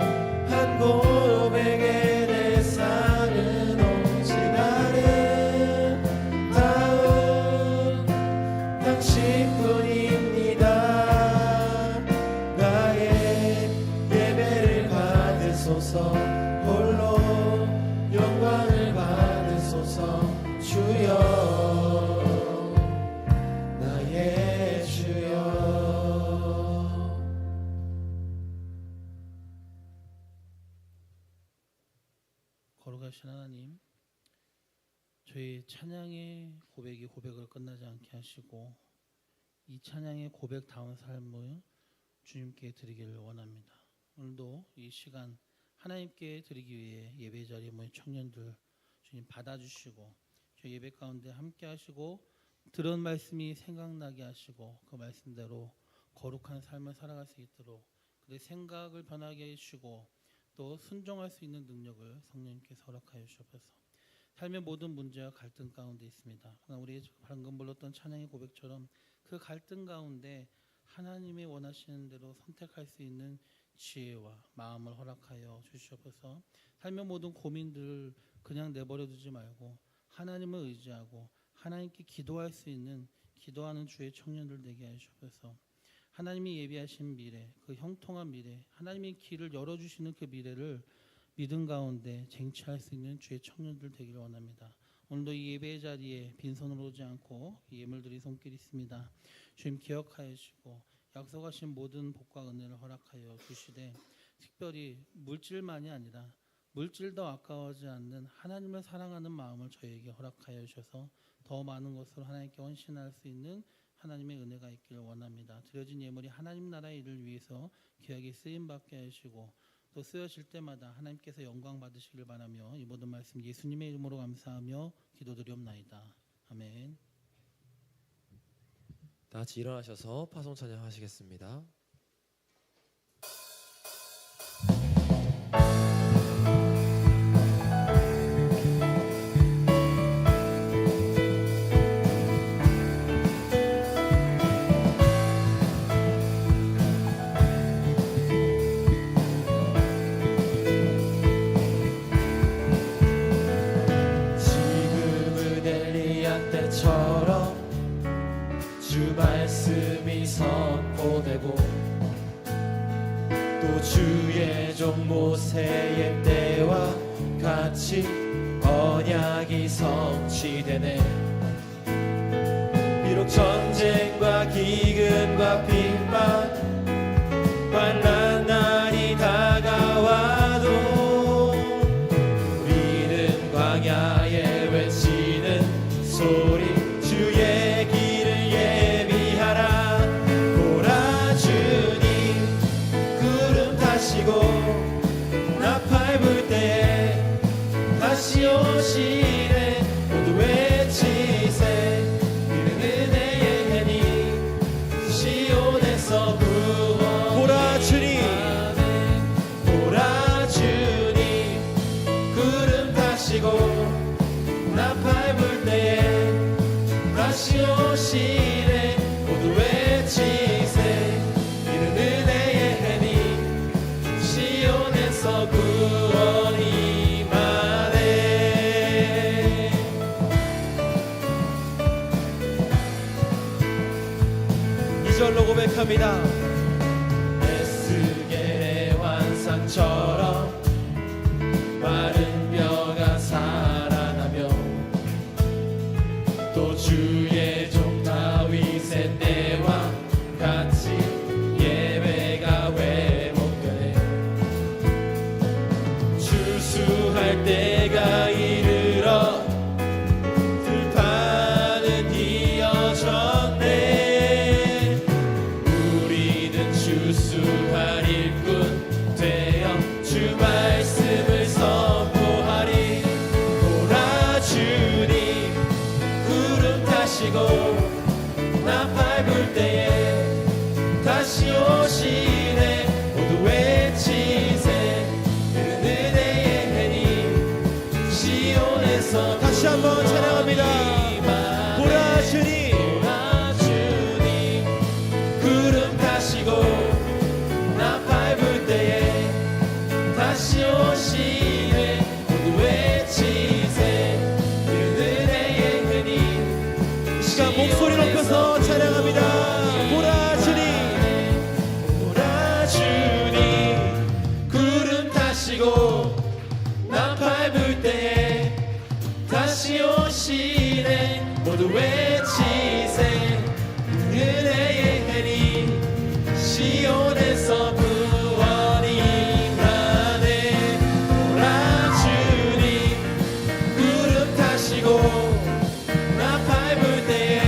고백의 대상은 오직 아름다운 당신뿐입니다. 나의 예배를 받으소서, 홀로 영광을 받으소서. 주여, 나의 주여. 거룩하신 하나님, 저희 찬양의 고백이 고백을 끝나지 않게 하시고 이 찬양의 고백다운 삶을 주님께 드리기를 원합니다. 오늘도 이 시간 하나님께 드리기 위해 예배 자리에 모인 청년들 주님 받아주시고 저희 예배 가운데 함께 하시고 들은 말씀이 생각나게 하시고 그 말씀대로 거룩한 삶을 살아갈 수 있도록 그들의 생각을 변하게 해주시고 또 순종할 수 있는 능력을 성령님께서 허락하여 주옵소서. 삶의 모든 문제와 갈등 가운데 있습니다. 그러나 우리 방금 불렀던 찬양의 고백처럼 그 갈등 가운데 하나님의 원하시는 대로 선택할 수 있는 지혜와 마음을 허락하여 주시옵소서. 삶의 모든 고민들을 그냥 내버려 두지 말고 하나님을 의지하고 하나님께 기도할 수 있는 기도하는 주의 청년들 되게 하시옵소서. 하나님이 예비하신 미래, 그 형통한 미래, 하나님의 길을 열어주시는 그 미래를 믿음 가운데 쟁취할 수 있는 주의 청년들 되기를 원합니다. 오늘도 이 예배의 자리에 빈손으로 오지 않고 예물들이 손길이 있습니다. 주님 기억하여 주시고 약속하신 모든 복과 은혜를 허락하여 주시되 특별히 물질만이 아니라 물질도 아까워하지 않는 하나님을 사랑하는 마음을 저희에게 허락하여 주셔서 더 많은 것으로 하나님께 헌신할 수 있는 하나님의 은혜가 있기를 원합니다. 드려진 예물이 하나님 나라의 일을 위해서 귀하게 쓰임받게 하시고 또 쓰여질 때마다 하나님께서 영광 받으시길 바라며 이 모든 말씀 예수님의 이름으로 감사하며 기도드리옵나이다. 아멘. 다 같이 일어나셔서 파송 찬양하시겠습니다. 지금은 엘리야 때처럼 주 말씀이 선포되고 또 주의 종 모세의 때와 같이 언약이 성취되네. 비록 전쟁과 기근과 핍박 환난 날이 다가와도 우리는 광야에 외치는 소리 주의 길을 예비하라. 보라 주님 구름 타시고 나팔 불 때에 다시 오시네. 모두 외치세 이른 은혜의 해니 시온에서 구원. 보라 주님 보라 주님 구름 타시고 나팔 불 때에 다시 오시네. 모두 외치세 이른 은혜의 해니 시온에서 구원이 임하네. 2절로 고백합니다. 에스겔의 환상처럼 마른 뼈가 살아나며 또 주의 종 다윗의 때와 같이 예배가 회복되네. 추수할 때가 이르러 들판은 이어졌네. 우리는 추수할 일꾼 되어 주 말씀을 선포하리. 보라 주님 타시고 나 밟을 때에 다시 오시네. 모두 외치세. 은혜의 해님 시온에서 다시 한번 찬양합니다. 보라 주님, 보라 주님 구름 타시고 나 밟을 때에 다시 오시네. 모두 외치세. 은혜의 해님 이 시간 목소리 높여서 찬양합니다. 보라 주님, 보라 주님 구름 타시고 나 밟을 때에 다시 오시네. 모두 외치세. 은혜의 해님 시온에서 구원이 임하네. 보라 주님 구름 타시고 나 밟을 때에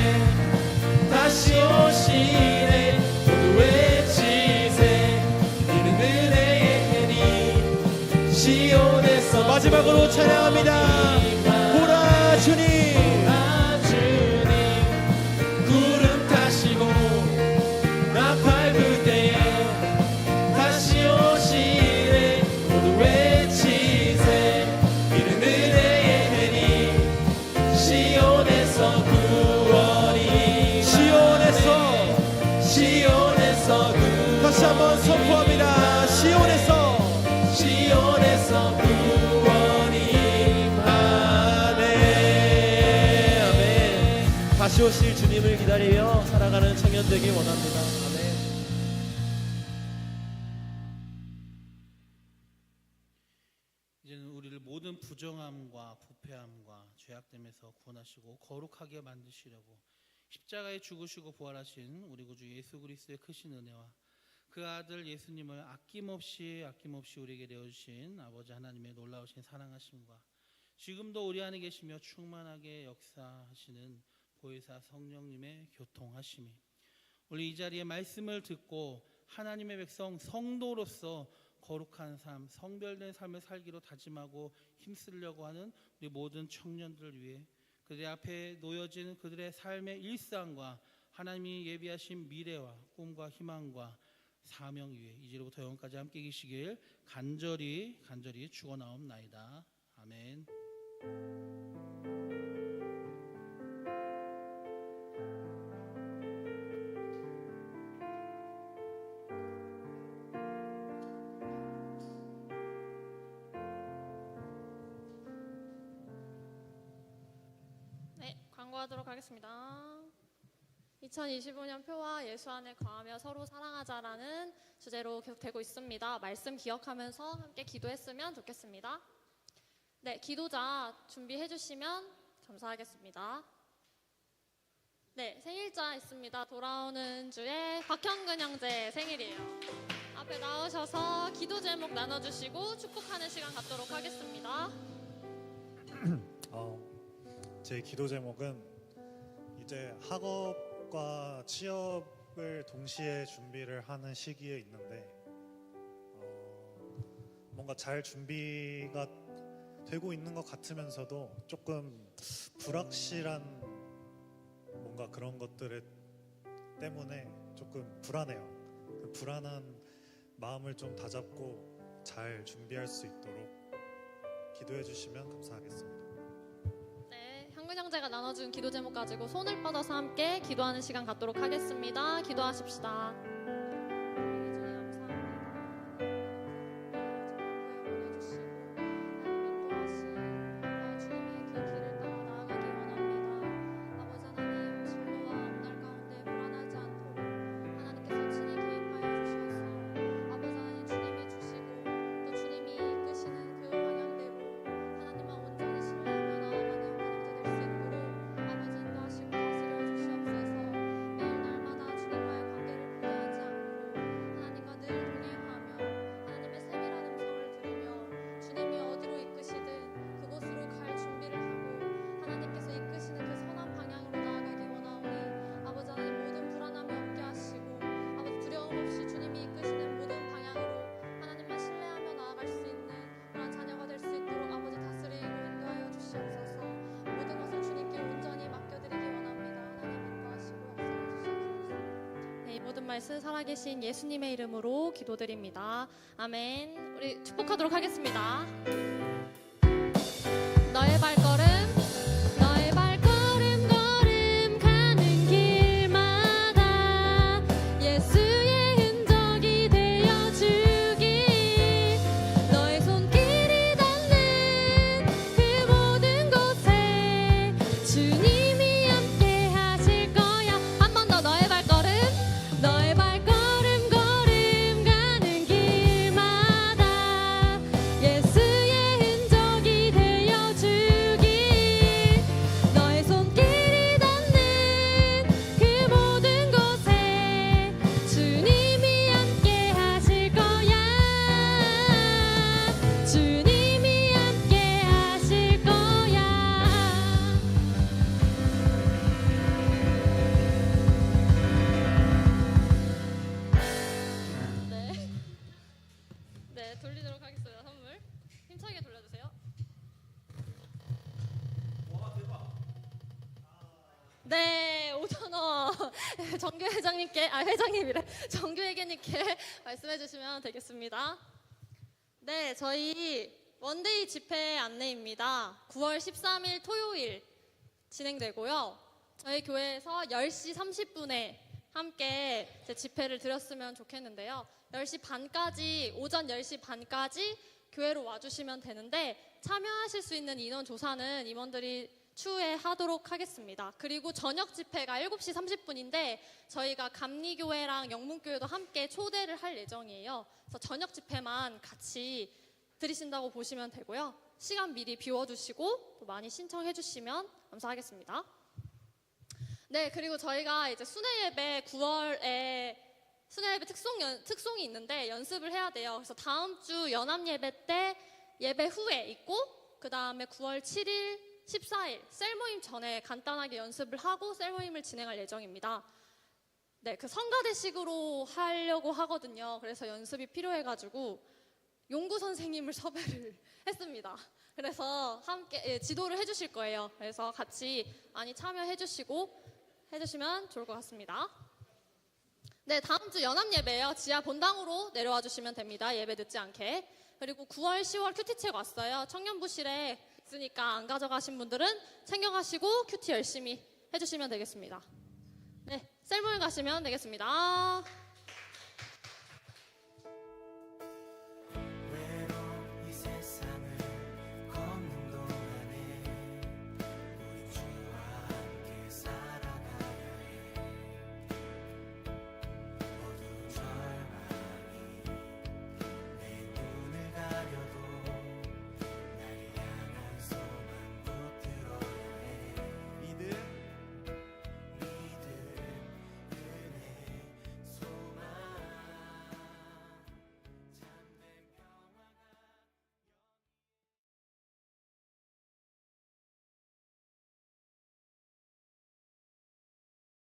다시 오시네. 모두 외치세. 이는 은혜의 해님 시온에서 마지막으로 찬양합니다. 보라 주님, 보라 주님 구름 타시고 나 밟을 때에 다시 오시네. 모두 외치세. 이는 은혜의 해님 시온에서 구원이 시온에서 다시 한번 선포합니다. 시온에서 구원이 임하네. 아멘. 다시 오실 주님을 기다리며 살아가는 청년 되기 원합니다. 아멘. 이제는 우리를 모든 부정함과 부패함과 죄악됨에서 구원하시고 거룩하게 만드시려고 십자가에 죽으시고 부활하신 우리 구주 예수 그리스도의 크신 은혜와 그 아들 예수님을 아낌없이 우리에게 내어주신 아버지 하나님의 놀라우신 사랑하심과 지금도 우리 안에 계시며 충만하게 역사하시는 보혜사 성령님의 교통하심이 우리 이 자리에 말씀을 듣고 하나님의 백성 성도로서 거룩한 삶, 성별된 삶을 살기로 다짐하고 힘쓰려고 하는 우리 모든 청년들을 위해 그들 앞에 놓여진 그들의 삶의 일상과 하나님이 예비하신 미래와 꿈과 희망과 사명 위에 이제로부터 영원까지 함께 계시길 간절히 축원하옵나이다. 아멘. 네, 광고하도록 하겠습니다. 2025년 표와 예수 안에 거하며 서로 사랑하자라는 주제로 계속되고 있습니다. 말씀 기억하면서 함께 기도했으면 좋겠습니다. 네, 기도자 준비해 주시면 감사하겠습니다. 네, 생일자 있습니다. 돌아오는 주에 박형근 형제 생일이에요. 앞에 나오셔서 기도 제목 나눠주시고 축복하는 시간 갖도록 하겠습니다. 제 기도 제목은 이제 학업과 취업을 동시에 준비를 하는 시기에 있는데 뭔가 잘 준비가 되고 있는 것 같으면서도 조금 불확실한 뭔가 그런 것들 때문에 조금 불안해요. 그 불안한 마음을 좀 다잡고 잘 준비할 수 있도록 기도해 주시면 감사하겠습니다. 네, 현근 형제가 나눠준 기도 제목 가지고 손을 뻗어서 함께 기도하는 시간 갖도록 하겠습니다. 기도하십시다. 말씀 살아계신 예수님의 이름으로 기도드립니다. 아멘. 우리 축복하도록 하겠습니다. 너의 발걸음 너의 발걸음 걸음 가는 길마다 예수의 흔적이 되어주기 너의 손길이 닿는 그 모든 곳에 주님이 함께 하실 거야. 한 번 더 너의 발걸음 걸음 가는 길마다 예수의 흔적이 되어주기 너의 손길이 닿는 그 모든 곳에 주님이 함께 하실 거야. 주님이 함께 하실 거야. 네. 네, 돌리도록 하겠습니다. 선물 힘차게 돌려주세요. 네, 5,000원 정규 회장님께 회장님이래 정규회계님께 말씀해 주시면 되겠습니다. 네, 저희 원데이 집회 안내입니다. 9월 13일 토요일 진행되고요. 저희 교회에서 10시 30분에 함께 제 집회를 드렸으면 좋겠는데요. 10시 반까지, 오전 10시 반까지 교회로 와주시면 되는데 참여하실 수 있는 인원 조사는 임원들이 추후에 하도록 하겠습니다. 그리고 저녁 집회가 7시 30분인데 저희가 감리교회랑 영문교회도 함께 초대를 할 예정이에요. 그래서 저녁 집회만 같이 들으신다고 보시면 되고요. 시간 미리 비워주시고 또 많이 신청해 주시면 감사하겠습니다. 네, 그리고 저희가 이제 순회 예배 9월에 순회 예배 특송이 있는데 연습을 해야 돼요. 그래서 다음 주 연합 예배 때 예배 후에 있고 그 다음에 9월 7일, 14일 셀 모임 전에 간단하게 연습을 하고 셀 모임을 진행할 예정입니다. 네, 그 성가대식으로 하려고 하거든요. 그래서 연습이 필요해가지고 용구 선생님을 섭외를 했습니다. 그래서 함께 지도를 해주실 거예요. 그래서 같이 많이 참여해주시고 해주시면 좋을 것 같습니다. 네, 다음 주 연합 예배예요. 지하 본당으로 내려와 주시면 됩니다. 예배 늦지 않게. 그리고 9월, 10월 큐티책 왔어요. 청년부실에 있으니까 안 가져가신 분들은 챙겨가시고 큐티 열심히 해주시면 되겠습니다. 네, 셀모임 가시면 되겠습니다.